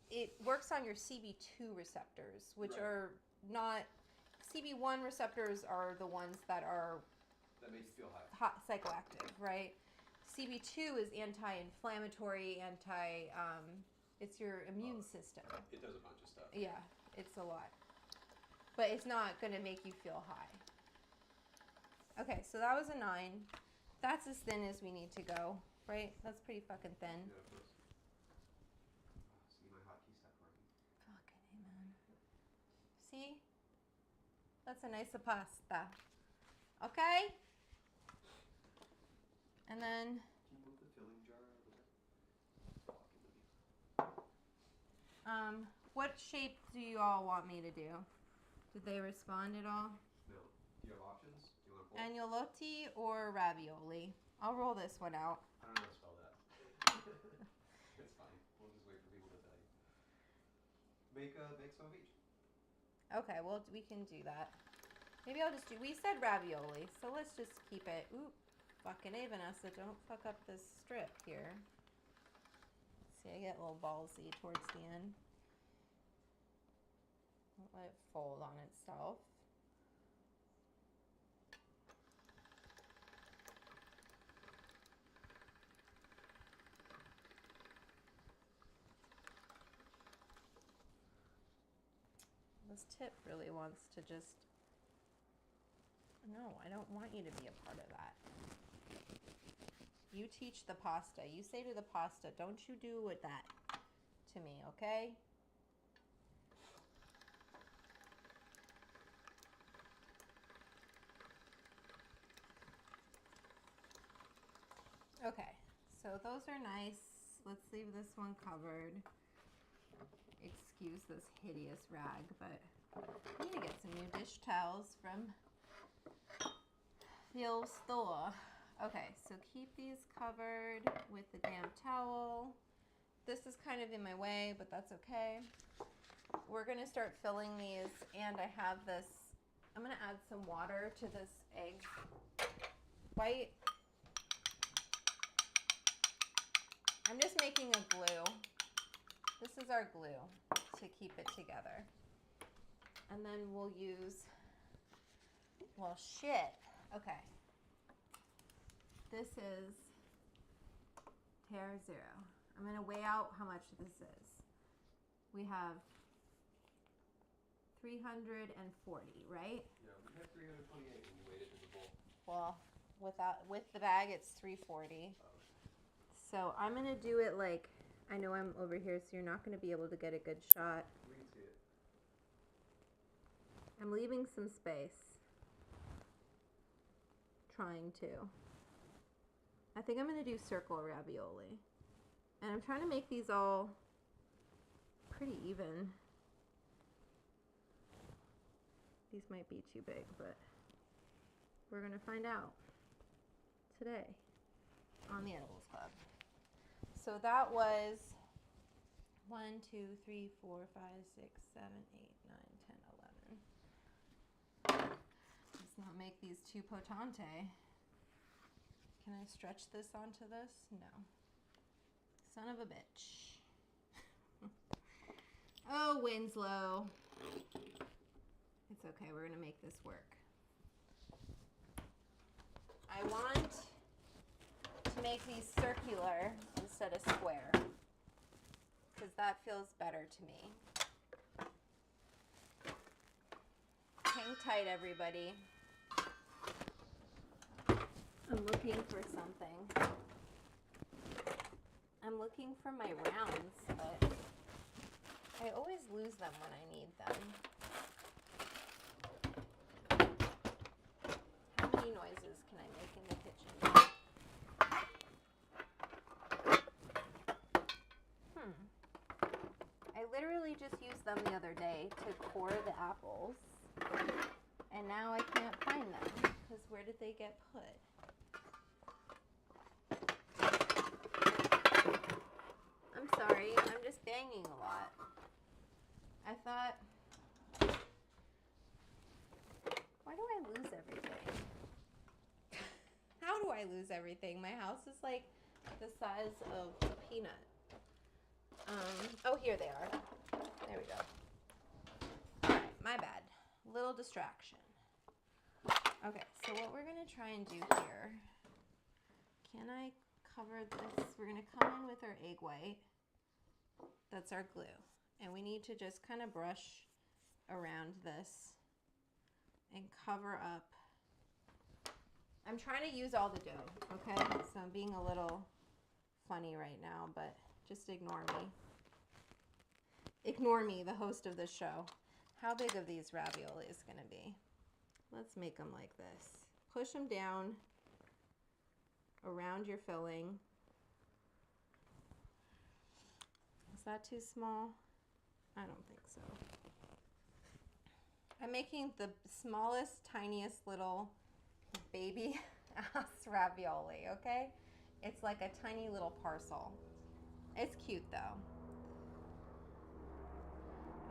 it works on your CB2 receptors, which Right. are not. CB1 receptors are the ones that are That makes you feel high. Psychoactive, right? CB2 is anti-inflammatory, it's your immune system. It does a bunch of stuff. Yeah, it's a lot. But it's not going to make you feel high. Okay, so that was a 9. That's as thin as we need to go, right? That's pretty fucking thin. Yeah, of course. See, my hotkey stopped working. Fucking amen. See? That's a nice pasta. Okay? And then... Can you move the filling jar out of the way? what shape do you all want me to do? Did they respond at all? No. Do you have options? Do you want to pull? Agnolotti or ravioli? I'll roll this one out. I don't know how to spell that. It's fine. We'll just wait for people to tell you. Make some of each. Okay, well, we can do that. Maybe I'll just do... We said ravioli, so let's just keep it... Oop. Fucking A, Vanessa. Don't fuck up this strip here. See, I get a little ballsy towards the end. Let it fold on itself. This tip really wants to just... No, I don't want you to be a part of that. You teach the pasta. You say to the pasta, don't you do with that to me, okay? Okay, so those are nice. Let's leave this one covered. Excuse this hideous rag, but I need to get some new dish towels from the old store. Okay, so keep these covered with the damn towel. This is kind of in my way, but that's okay. We're gonna start filling these, and I have this, I'm gonna add some water to this egg white. I'm just making a glue. This is our glue to keep it together. And then we'll use, well, shit. Okay. This is Terra Zero. I'm gonna weigh out how much this is. We have 340, right? Yeah, we have 328 when you weighed it in the bowl. Well, with the bag, it's 340. So I'm gonna do it like, I know I'm over here, so you're not gonna be able to get a good shot. We can see it. I'm leaving some space. Trying to. I think I'm gonna do circle ravioli. And I'm trying to make these all pretty even. These might be too big, but we're gonna find out today on the Edibles Club. So that was 1, 2, 3, 4, 5, 6, 7, 8, 9, 10, 11. Let's not make these too potente. Can I stretch this onto this? No. Son of a bitch. Oh, Winslow. It's okay, we're gonna make this work. I want to make these circular instead of square, because that feels better to me. Hang tight, everybody. I'm looking for something. I'm looking for my rounds, but I always lose them when I need them. How many noises can I make in the kitchen? I literally just used them the other day to core the apples, and now I can't find them, because where did they get put? I'm sorry, I'm just banging a lot. I thought, why do I lose everything? How do I lose everything? My house is like the size of a peanut. Oh, here they are. There we go. Alright, my bad. Little distraction. Okay, so what we're going to try and do here, can I cover this? We're going to come in with our egg white. That's our glue. And we need to just kind of brush around this and cover up. I'm trying to use all the dough, okay? So I'm being a little funny right now, but just ignore me. Ignore me, the host of the show. How big of these ravioli is going to be? Let's make them like this. Push them down around your filling. Is that too small? I don't think so. I'm making the smallest, tiniest little baby ass ravioli, okay? It's like a tiny little parcel. It's cute though.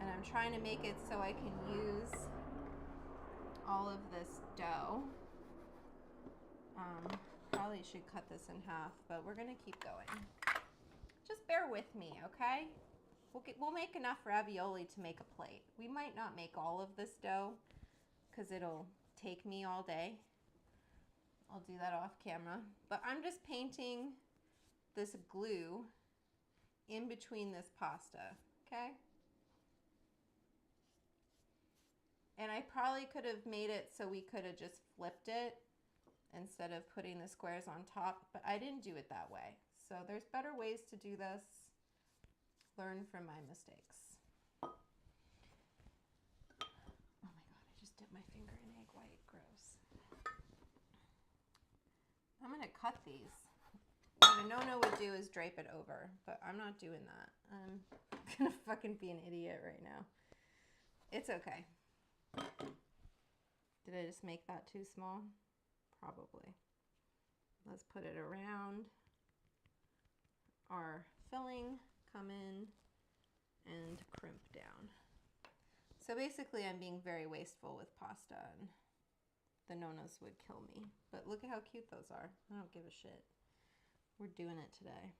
And I'm trying to make it so I can use all of this dough. Probably should cut this in half, but we're gonna keep going. Just bear with me, okay? We'll make enough ravioli to make a plate. We might not make all of this dough because it'll take me all day. I'll do that off camera. But I'm just painting this glue in between this pasta, okay? And I probably could have made it so we could have just flipped it instead of putting the squares on top, but I didn't do it that way. So there's better ways to do this. Learn from my mistakes. Oh my God, I just dipped my finger in egg white. Gross. I'm gonna cut these. What a no-no would do is drape it over, but I'm not doing that. I'm gonna fucking be an idiot right now. It's okay. Did I just make that too small? Probably. Let's put it around our filling, come in and crimp down. So basically I'm being very wasteful with pasta and the no-nos would kill me. But look at how cute those are. I don't give a shit. We're doing it today.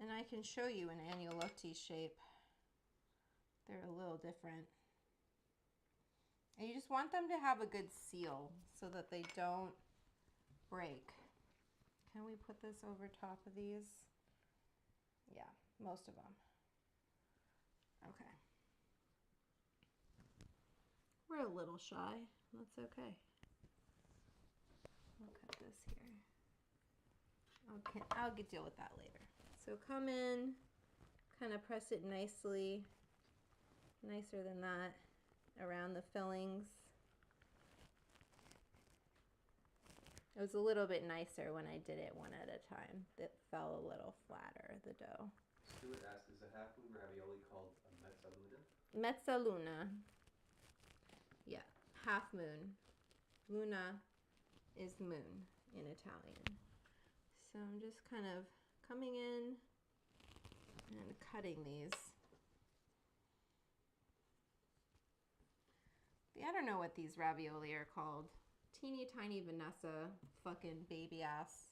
And I can show you an agnolotti shape. They're a little different. And you just want them to have a good seal so that they don't break. Can we put this over top of these? Yeah, most of them. Okay. We're a little shy. That's okay. I'll cut this here. Okay, I'll deal with that later. So come in, kind of press it nicely, nicer than that, around the fillings. It was a little bit nicer when I did it one at a time. It fell a little flatter, the dough. Stuart asked, is a half moon ravioli called a mezzaluna? Mezzaluna. Yeah, half moon. Luna is moon in Italian. So I'm just kind of coming in and cutting these. I don't know what these ravioli are called. Teeny tiny Vanessa fucking baby ass.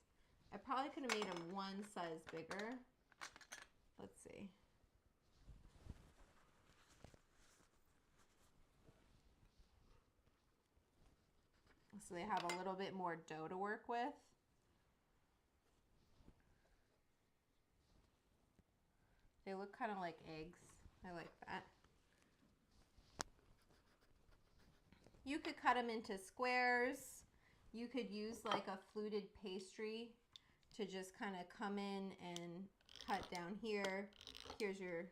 I probably could have made them one size bigger. Let's see. So they have a little bit more dough to work with. They look kind of like eggs. I like that. You could cut them into squares. You could use like a fluted pastry to just kind of come in and cut down here. Here's your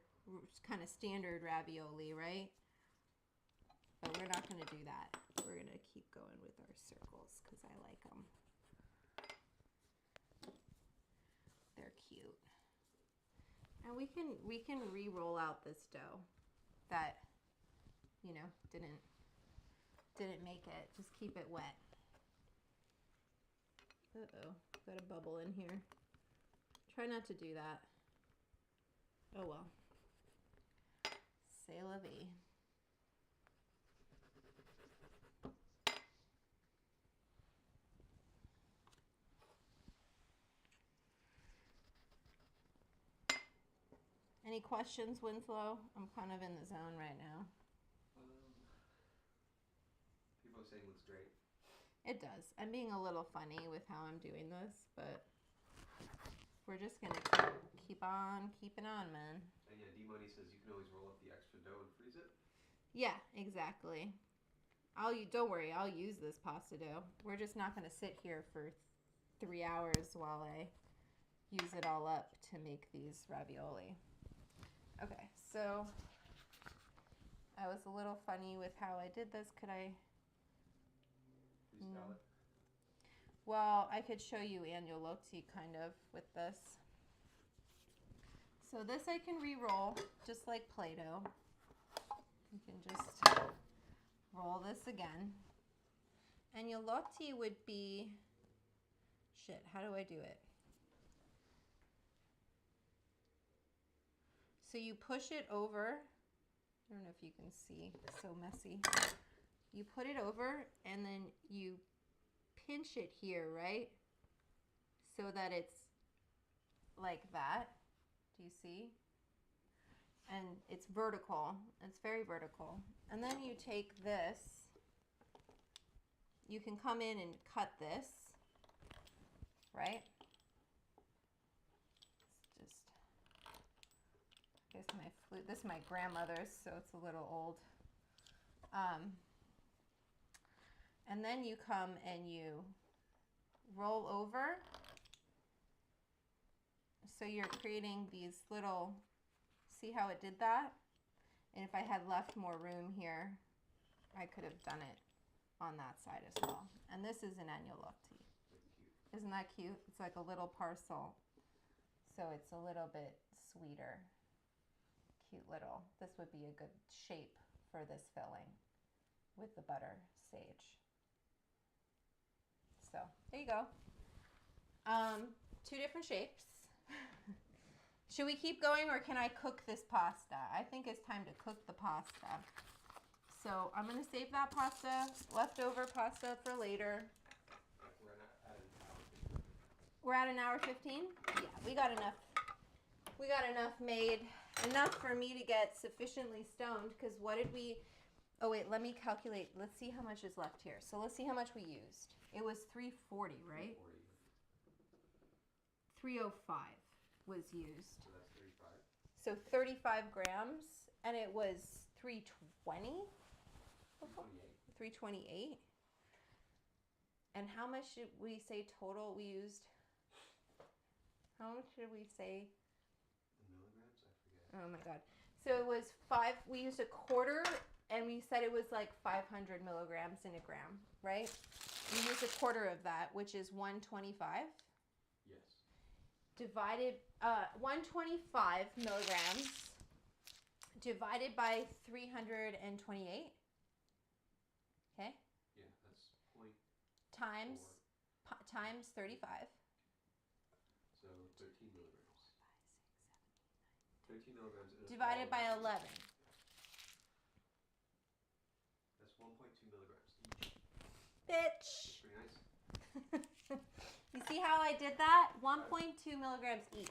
kind of standard ravioli, right? But we're not going to do that. We're going to keep going with our circles because I like them. They're cute. And we can re-roll out this dough that, you know, didn't make it. Just keep it wet. Uh-oh, got a bubble in here. Try not to do that. Oh well. C'est la vie. Any questions, Winslow? I'm kind of in the zone right now. People are saying it looks great. It does. I'm being a little funny with how I'm doing this, but we're just going to keep on keeping on, man. And yeah, D-Money says you can always roll up the extra dough and freeze it. Yeah, exactly. Don't worry, I'll use this pasta dough. We're just not going to sit here for 3 hours while I use it all up to make these ravioli. Okay, so I was a little funny with how I did this. Could I? Freestyle it. Well, I could show you agnolotti kind of with this. So this I can re-roll just like Play-Doh. You can just roll this again. Agnolotti would be, shit, how do I do it? So you push it over. I don't know if you can see, it's so messy. You put it over and then you pinch it here, right? So that it's like that. Do you see? And it's vertical. It's very vertical. And then you take this. You can come in and cut this, right? It's just, I guess my flute. This is my grandmother's, so it's a little old. And then you come and you roll over. So you're creating these little, see how it did that? And if I had left more room here, I could have done it on that side as well. And this is an agnolotti. Isn't that cute? It's like a little parcel. So it's a little bit sweeter. Cute little. This would be a good shape for this filling with the butter sage. So there you go. 2 different shapes. Should we keep going or can I cook this pasta? I think it's time to cook the pasta. So I'm going to save that pasta, leftover pasta for later. We're at an hour 15? Yeah, we got enough. We got enough made. Enough for me to get sufficiently stoned because what did we... Oh wait, let me calculate. Let's see how much is left here. So let's see how much we used. It was 340, right? 305 was used. So that's 35. So 35 grams, and it was 320? 328. And how much did we say total we used? How much did we say? Milligrams? I forget. Oh my god. So it was we used a quarter, and we said it was like 500 milligrams in a gram, right? We used a quarter of that, which is 125. Yes. Divided, 125 milligrams divided by 328. Okay. Yeah, that's point. Times 35. So 13 milligrams. 13 milligrams. Divided by 11. That's 1.2 milligrams each. Bitch. Pretty nice. You see how I did that? 1.2 milligrams each.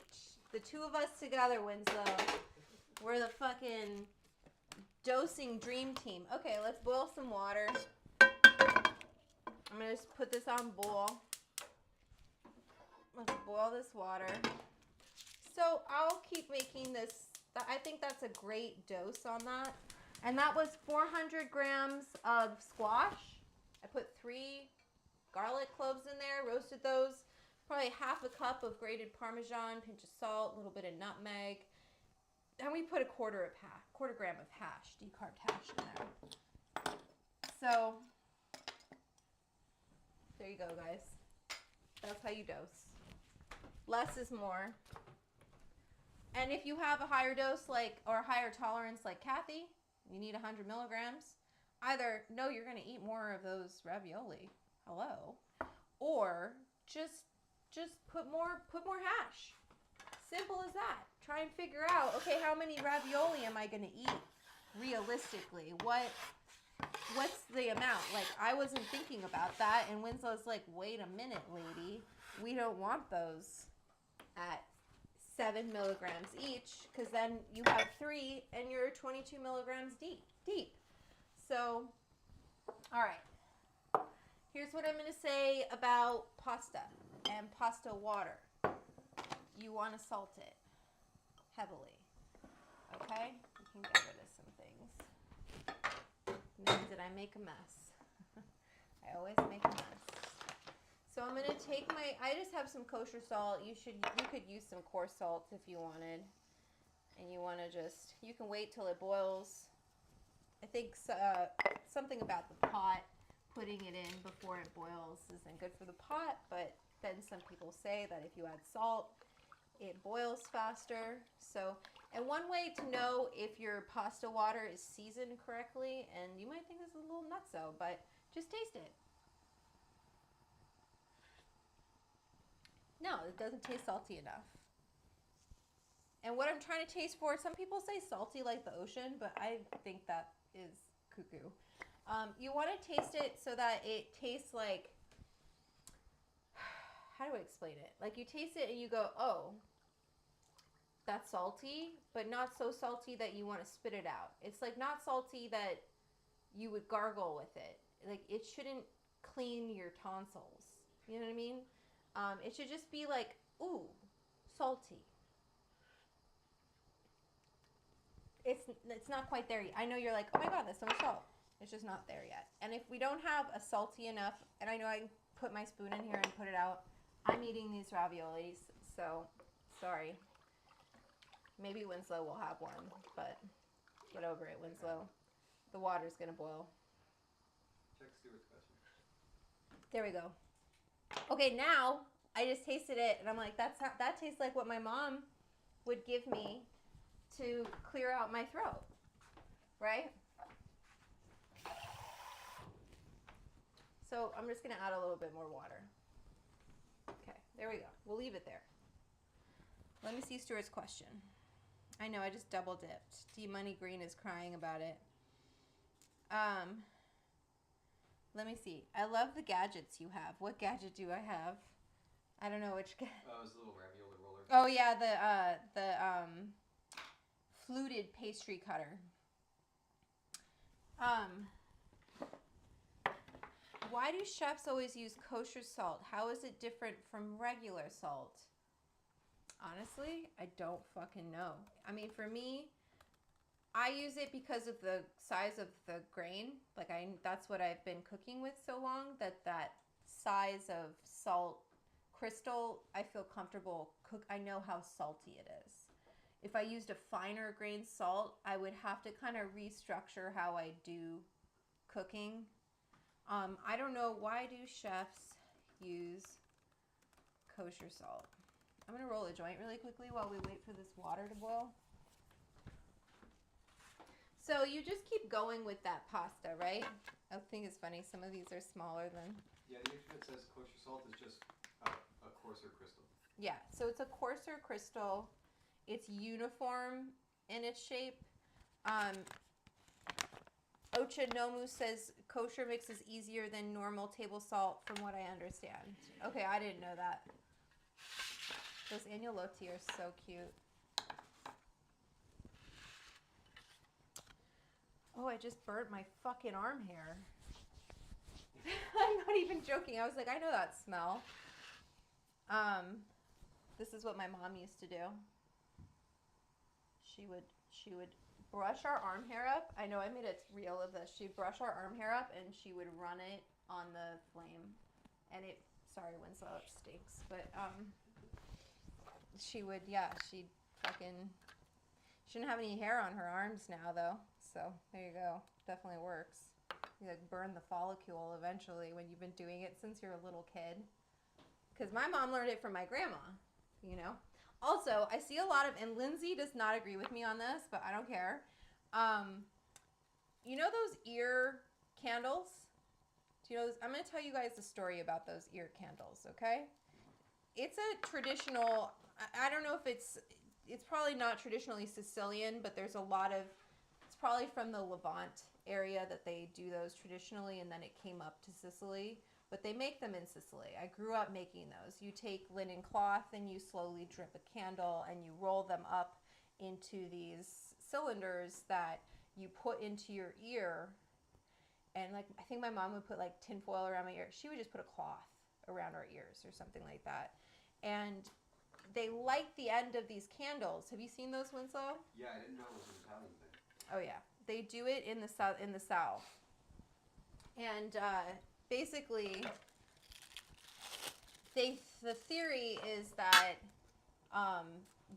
The two of us together, Winslow. We're the fucking dosing dream team. Okay, let's boil some water. I'm going to just put this on boil. Let's boil this water. So I'll keep making this. I think that's a great dose on that. And that was 400 grams of squash. I put 3 garlic cloves in there, roasted those. Probably half a cup of grated Parmesan, pinch of salt, a little bit of nutmeg. And we put a quarter gram of hash, decarbed hash in there. So there you go, guys. That's how you dose. Less is more. And if you have a higher dose or a higher tolerance like Kathy, you need 100 milligrams. Either no, you're going to eat more of those ravioli. Hello. Or just put more hash. Simple as that. Try and figure out, okay, how many ravioli am I going to eat realistically? What's the amount? Like, I wasn't thinking about that, and Winslow's like, wait a minute, lady. We don't want those at 7 milligrams each, because then you have 3 and you're 22 milligrams deep. So, all right. Here's what I'm going to say about pasta and pasta water. You want to salt it heavily. okay? We can get rid of some things. Means that I make a mess. I always make a mess. So I'm gonna take I just have some kosher salt. You could use some coarse salt if you wanted. And you wanna you can wait till it boils. I think something about the pot, putting it in before it boils isn't good for the pot, but then some people say that if you add salt, it boils faster. So, and one way to know if your pasta water is seasoned correctly, and you might think this is a little nutso, but just taste it. No, it doesn't taste salty enough. And what I'm trying to taste for, some people say salty like the ocean, but I think that is cuckoo. You want to taste it so that it tastes like, how do I explain it? Like you taste it and you go, oh, that's salty, but not so salty that you want to spit it out. It's like not salty that you would gargle with it. Like it shouldn't clean your tonsils. You know what I mean? It should just be like, ooh, salty. It's not quite there yet. I know you're like, oh my God, that's so much salt. It's just not there yet. And if we don't have a salty enough, and I know I can put my spoon in here and put it out, I'm eating these raviolis, so sorry. Maybe Winslow will have one, but get over it, Winslow. The water's gonna boil. Check Stuart's question. There we go. Okay, now I just tasted it, and I'm like, that tastes like what my mom would give me to clear out my throat, right? So I'm just gonna add a little bit more water. Okay, there we go. We'll leave it there. Let me see Stuart's question. I know I just double dipped. D Money Green is crying about it. Let me see. I love the gadgets you have. What gadget do I have? I don't know which. Oh, it was a little ravioli roller. Oh yeah, the fluted pastry cutter. Why do chefs always use kosher salt? How is it different from regular salt? Honestly, I don't fucking know. I mean, for me, I use it because of the size of the grain. Like that's what I've been cooking with so long, that size of salt crystal, I feel comfortable I know how salty it is. If I used a finer grain salt, I would have to kind of restructure how I do cooking. I don't know, why do chefs use kosher salt? I'm gonna roll a joint really quickly while we wait for this water to boil. So you just keep going with that pasta, right? I think it's funny, some of these are smaller than... Yeah, the internet says kosher salt is just a coarser crystal. Yeah, so it's a coarser crystal. It's uniform in its shape. Ocha Nomu says kosher mix is easier than normal table salt, from what I understand. Okay, I didn't know that. Those agnolotti are so cute. Oh, I just burnt my fucking arm hair. I'm not even joking. I was like, I know that smell. This is what my mom used to do. She would brush our arm hair up. I know I made a reel of this. She'd brush our arm hair up and she would run it on the flame. And sorry, Winslow, it stinks. But, she would, yeah, she shouldn't have any hair on her arms now, though. So, there you go. Definitely works. You, like, burn the follicle eventually when you've been doing it since you're a little kid. Because my mom learned it from my grandma, you know. Also, I see a lot of, and Lindsay does not agree with me on this, but I don't care. You know those ear candles? Do you know those? I'm going to tell you guys the story about those ear candles, okay? It's a traditional, I don't know if it's probably not traditionally Sicilian, but there's a lot of, it's probably from the Levant area that they do those traditionally, and then it came up to Sicily. But they make them in Sicily. I grew up making those. You take linen cloth and you slowly drip a candle and you roll them up into these cylinders that you put into your ear. And like, I think my mom would put like tinfoil around my ear. She would just put a cloth around our ears or something like that. And they light the end of these candles. Have you seen those, Winslow? Yeah, I didn't know it was an Italian thing. Oh yeah, they do it in the south. And basically, the theory is that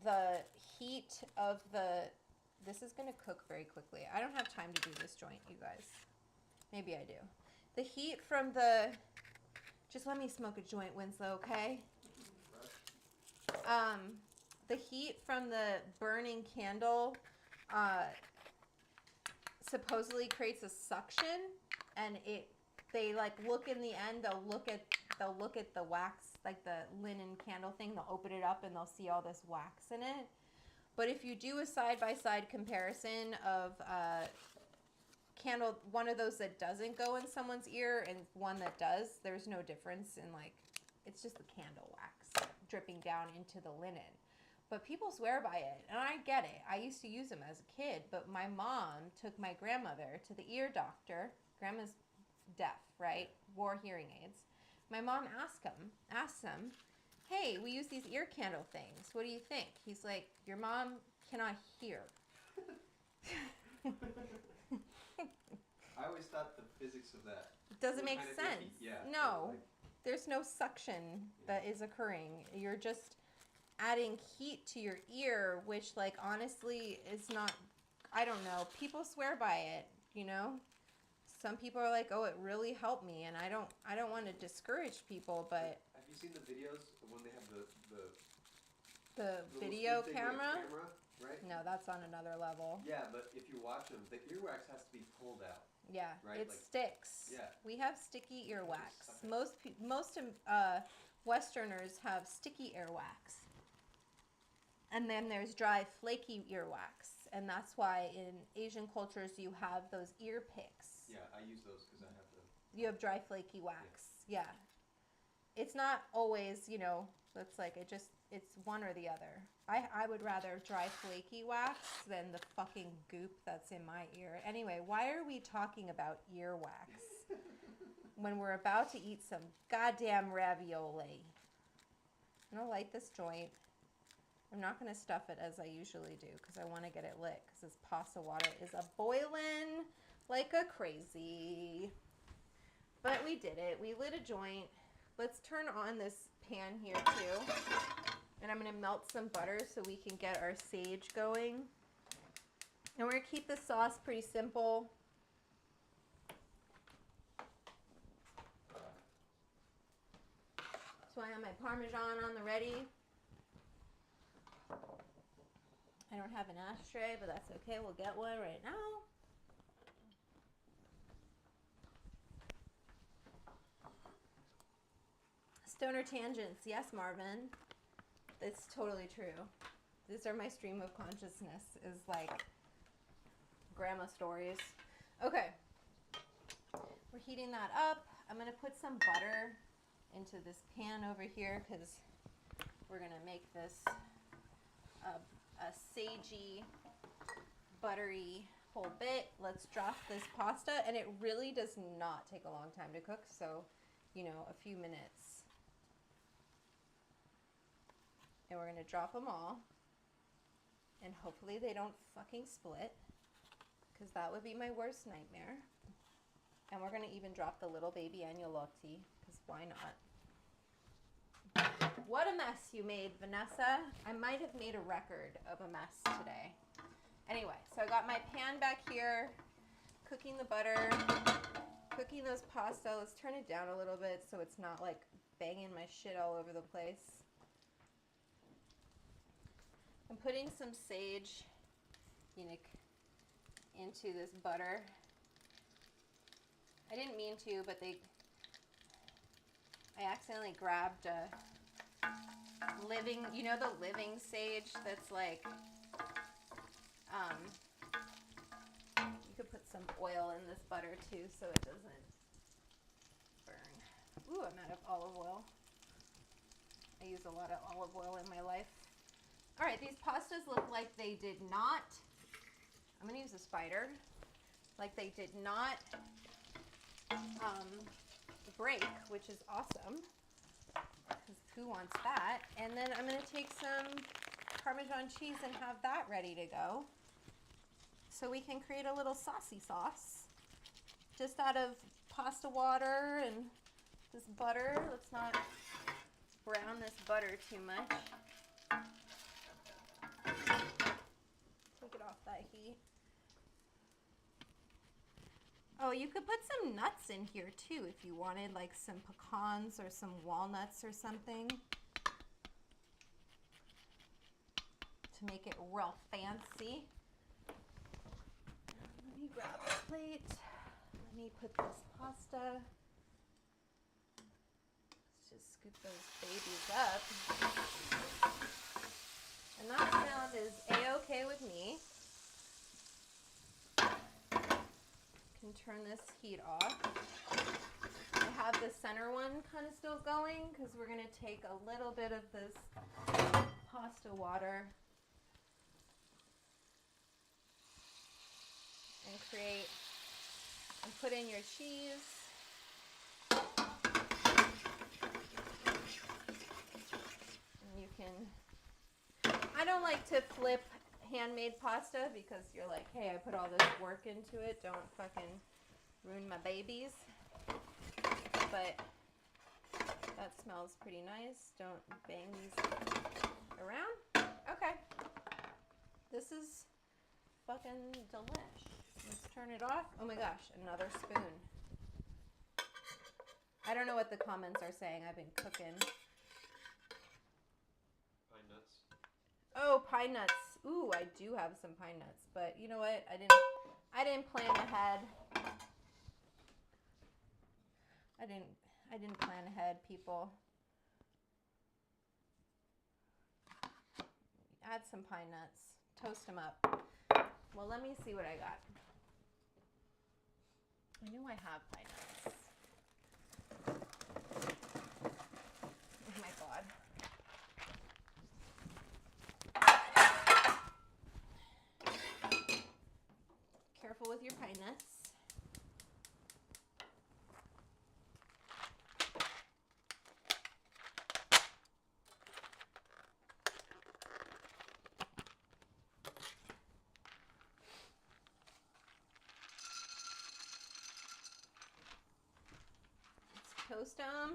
the heat of this is gonna cook very quickly. I don't have time to do this joint, you guys. Maybe I do. The heat from just let me smoke a joint, Winslow, okay? The heat from the burning candle supposedly creates a suction, and they like look in the end. They'll look at the wax, like the linen candle thing. They'll open it up and they'll see all this wax in it. But if you do a side-by-side comparison of candle, one of those that doesn't go in someone's ear and one that does, there's no difference in like, it's just the candle wax dripping down into the linen. But people swear by it, and I get it. I used to use them as a kid, but my mom took my grandmother to the ear doctor. Grandma's deaf, right? Wore hearing aids. My mom asked him, hey, we use these ear candle things. What do you think? He's like, your mom cannot hear. I always thought the physics of that doesn't make sense. Yeah. No, Like, there's no suction that is occurring. You're just adding heat to your ear, which like honestly is not, I don't know. People swear by it, you know? Some people are like, oh, it really helped me, and I don't want to discourage people, but have you seen the videos when they have the video camera? Right? No, that's on another level. Yeah, but if you watch them, the earwax has to be pulled out. Yeah, right? it Like, sticks. yeah. We have sticky earwax. Suck it. Most Westerners have sticky earwax. And then there's dry, flaky earwax. And that's why in Asian cultures you have those ear picks. Yeah, I use those because I have the... You have dry, flaky wax. Yeah. It's not always, you know, it's like it's one or the other. I would rather dry, flaky wax than the fucking goop that's in my ear. Anyway, why are we talking about earwax when we're about to eat some goddamn ravioli? I'm going to light this joint. I'm not going to stuff it as I usually do because I want to get it lit because this pasta water is a-boiling like a crazy. But we did it. We lit a joint. Let's turn on this pan here too. And I'm going to melt some butter so we can get our sage going. And we're going to keep the sauce pretty simple. So I have my Parmesan on the ready. I don't have an ashtray, but that's okay. We'll get one right now. Stoner tangents. Yes, Marvin. It's totally true. These are my stream of consciousness, is like grandma stories. Okay. We're heating that up. I'm going to put some butter into this pan over here because we're going to make this a sagey, buttery whole bit. Let's drop this pasta, and it really does not take a long time to cook, so, you know, a few minutes. And we're going to drop them all, and hopefully they don't fucking split, because that would be my worst nightmare. And we're going to even drop the little baby agnolotti, because why not? What a mess you made, Vanessa. I might have made a record of a mess today. Anyway, so I got my pan back here, cooking the butter, cooking those pasta. Let's turn it down a little bit so it's not like banging my shit all over the place. I'm putting some sage, into this butter. I didn't mean to, but I accidentally grabbed a living, you know, the living sage that's like, you could put some oil in this butter too so it doesn't burn. Ooh, I'm out of olive oil. I use a lot of olive oil in my life. All right, these pastas look like they did not, I'm gonna use a spider, like they did not break, which is awesome. Because who wants that? And then I'm gonna take some Parmesan cheese and have that ready to go. So we can create a little saucy sauce just out of pasta water and this butter. Let's not brown this butter too much. Take it off that heat. Oh, you could put some nuts in here too if you wanted, like some pecans or some walnuts or something to make it real fancy. Let me grab a plate. Let me put this pasta. Let's just scoop those babies up. And that sound is a-okay with me. Can turn this heat off. I have the center one kind of still going because we're going to take a little bit of this pasta water and create and put in your cheese. And you can, I don't like to flip handmade pasta because you're like, hey, I put all this work into it. Don't fucking ruin my babies. But that smells pretty nice. Don't bang these around. Okay. This is fucking delish. Let's turn it off. Oh my gosh, another spoon. I don't know what the comments are saying. I've been cooking. Pine nuts. Oh, pine nuts. Ooh, I do have some pine nuts, but you know what? I didn't plan ahead. I didn't plan ahead, people. Add some pine nuts. Toast them up. Well, let me see what I got. I knew I have pine nuts. Oh my God. Careful with your pine nuts. Let's toast them.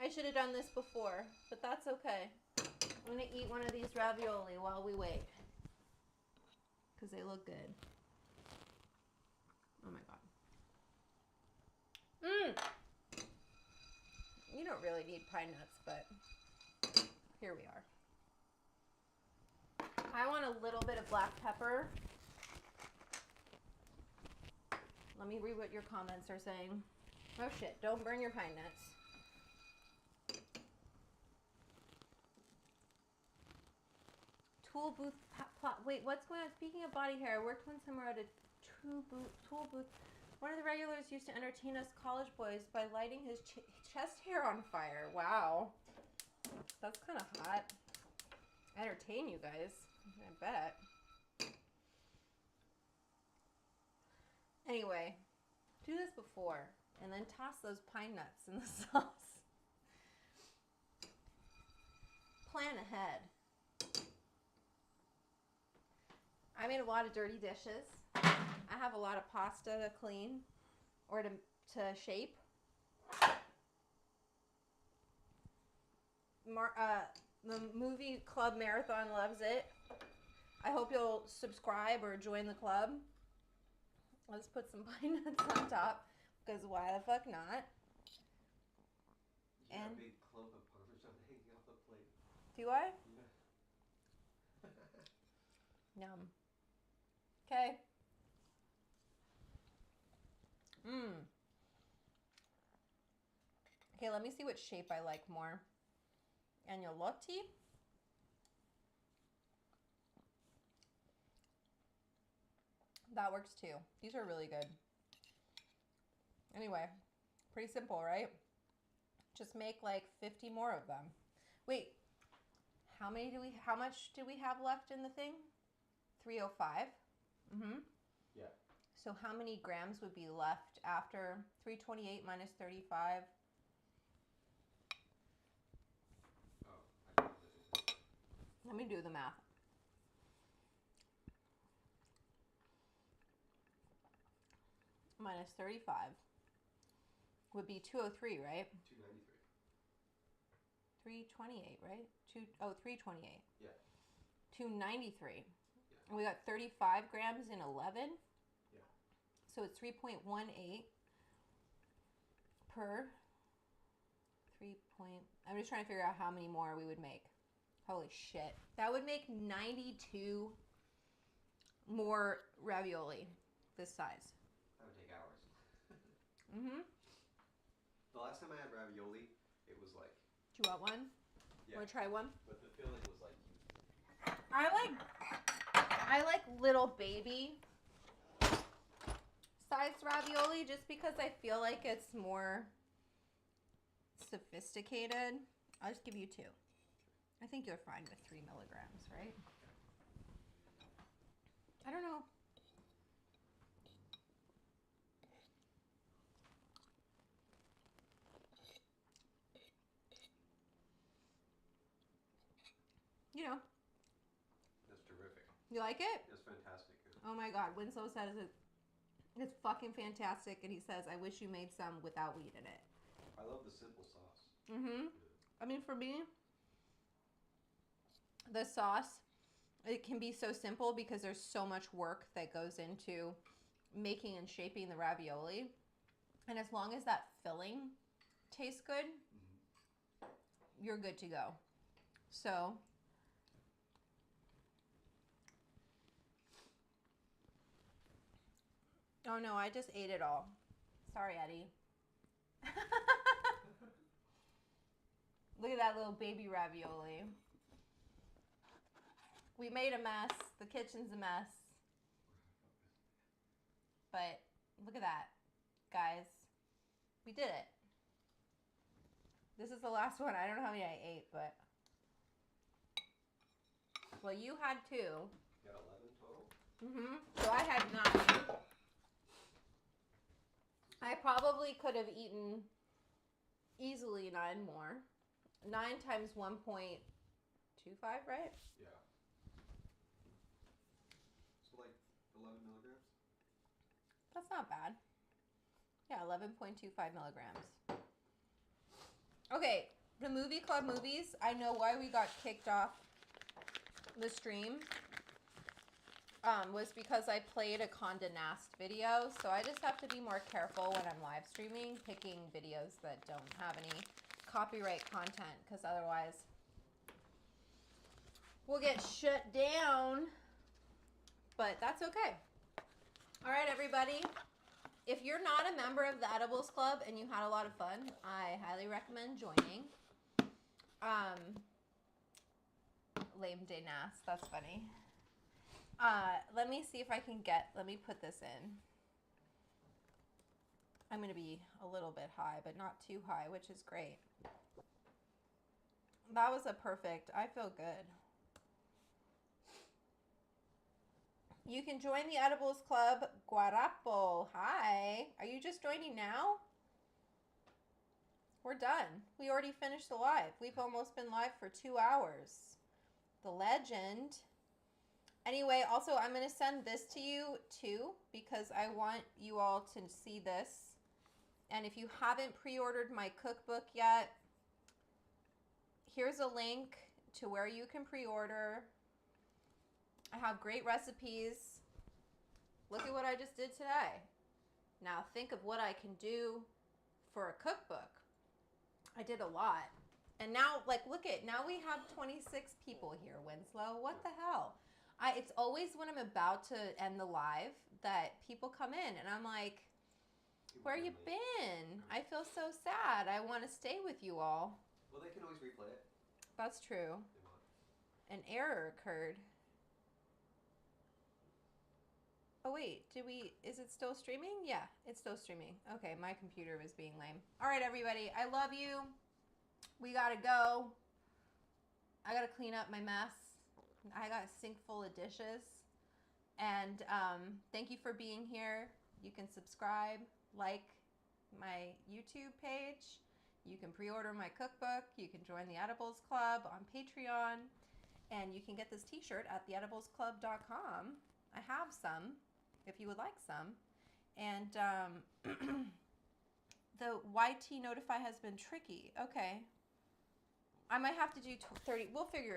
I should have done this before, but that's okay. I'm gonna eat one of these ravioli while we wait. Because they look good. Oh my God. You don't really need pine nuts, but here we are. I want a little bit of black pepper. Let me read what your comments are saying. Oh shit, don't burn your pine nuts. Tool booth plot. Wait, what's going on? Speaking of body hair, I worked one summer at a tool booth. One of the regulars used to entertain us college boys by lighting his chest hair on fire. Wow. That's kind of hot. Entertain you guys. I bet. Anyway, do this before and then toss those pine nuts in the sauce. Plan ahead. I made a lot of dirty dishes. I have a lot of pasta to clean or to shape. The movie club marathon loves it. I hope you'll subscribe or join the club. Let's put some pine nuts on top because why the fuck not? You got a big clump of Parmesan hanging off the plate. Do I? Yeah. Yum. Okay. Okay, let me see what shape I like more. Agnolotti. That works too. These are really good. Anyway, pretty simple, right? Just make like 50 more of them. Wait, how much do we have left in the thing? 305. Yeah. So how many grams would be left after 328 minus 35? Oh, Let me do the math. Minus 35 would be 203, right? 293. 328, right? 328. Yeah. 293. Yeah. And we got 35 grams in 11. Yeah. So it's 3.18 per 3 point. I'm just trying to figure out how many more we would make. Holy shit. That would make 92 more ravioli this size. That would take hours. Mm-hmm. The last time I had ravioli, it was like... Do you want one? Yeah. Want to try one? But the filling was like... I like little baby sized ravioli just because I feel like it's more sophisticated. I'll just give you 2. I think you're fine with 3 milligrams, right? I don't know. You know. That's terrific. You like it? It's fantastic. Oh my God. Winslow says it's fucking fantastic. And he says, I wish you made some without wheat in it. I love the simple sauce. Mm-hmm. I mean, for me, the sauce, it can be so simple because there's so much work that goes into making and shaping the ravioli. And as long as that filling tastes good, you're good to go. So, oh no, I just ate it all. Sorry, Eddie. Look at that little baby ravioli. We made a mess. The kitchen's a mess. But look at that, guys. We did it. This is the last one. I don't know how many I ate, but... Well, you had 2. You got 11 total? Mm-hmm. So I had 9. I probably could have eaten easily 9 more. 9 times 1.25, right? Yeah. So like 11 milligrams? That's not bad. Yeah, 11.25 milligrams. Okay, the movie club movies. I know why we got kicked off the stream. Was because I played a Condé Nast video, so I just have to be more careful when I'm live streaming, picking videos that don't have any copyright content, because otherwise we'll get shut down. But that's okay. All right, everybody. If you're not a member of the Edibles Club and you had a lot of fun, I highly recommend joining. Lame day Nast. That's funny. Let me see if I can let me put this in. I'm going to be a little bit high, but not too high, which is great. That was a perfect. I feel good. You can join the Edibles Club. Guarapo. Hi. Are you just joining now? We're done. We already finished the live. We've almost been live for 2 hours. The legend. Anyway, also, I'm going to send this to you, too, because I want you all to see this. And if you haven't pre-ordered my cookbook yet, here's a link to where you can pre-order. I have great recipes. Look at what I just did today. Now, think of what I can do for a cookbook. I did a lot. And now, like, now we have 26 people here, Winslow. What the hell? It's always when I'm about to end the live that people come in, and I'm like, where you been? I feel so sad. I want to stay with you all. Well, they can always replay it. That's true. An error occurred. Oh, wait. Is it still streaming? Yeah, it's still streaming. Okay, my computer was being lame. All right, everybody. I love you. We got to go. I got to clean up my mess. I got a sink full of dishes. And thank you for being here. You can subscribe, like my YouTube page. You can pre-order my cookbook. You can join the Edibles Club on Patreon. And you can get this t-shirt at theediblesclub.com. I have some, if you would like some. And the YT Notify has been tricky. Okay. I might have to do 30. We'll figure it out.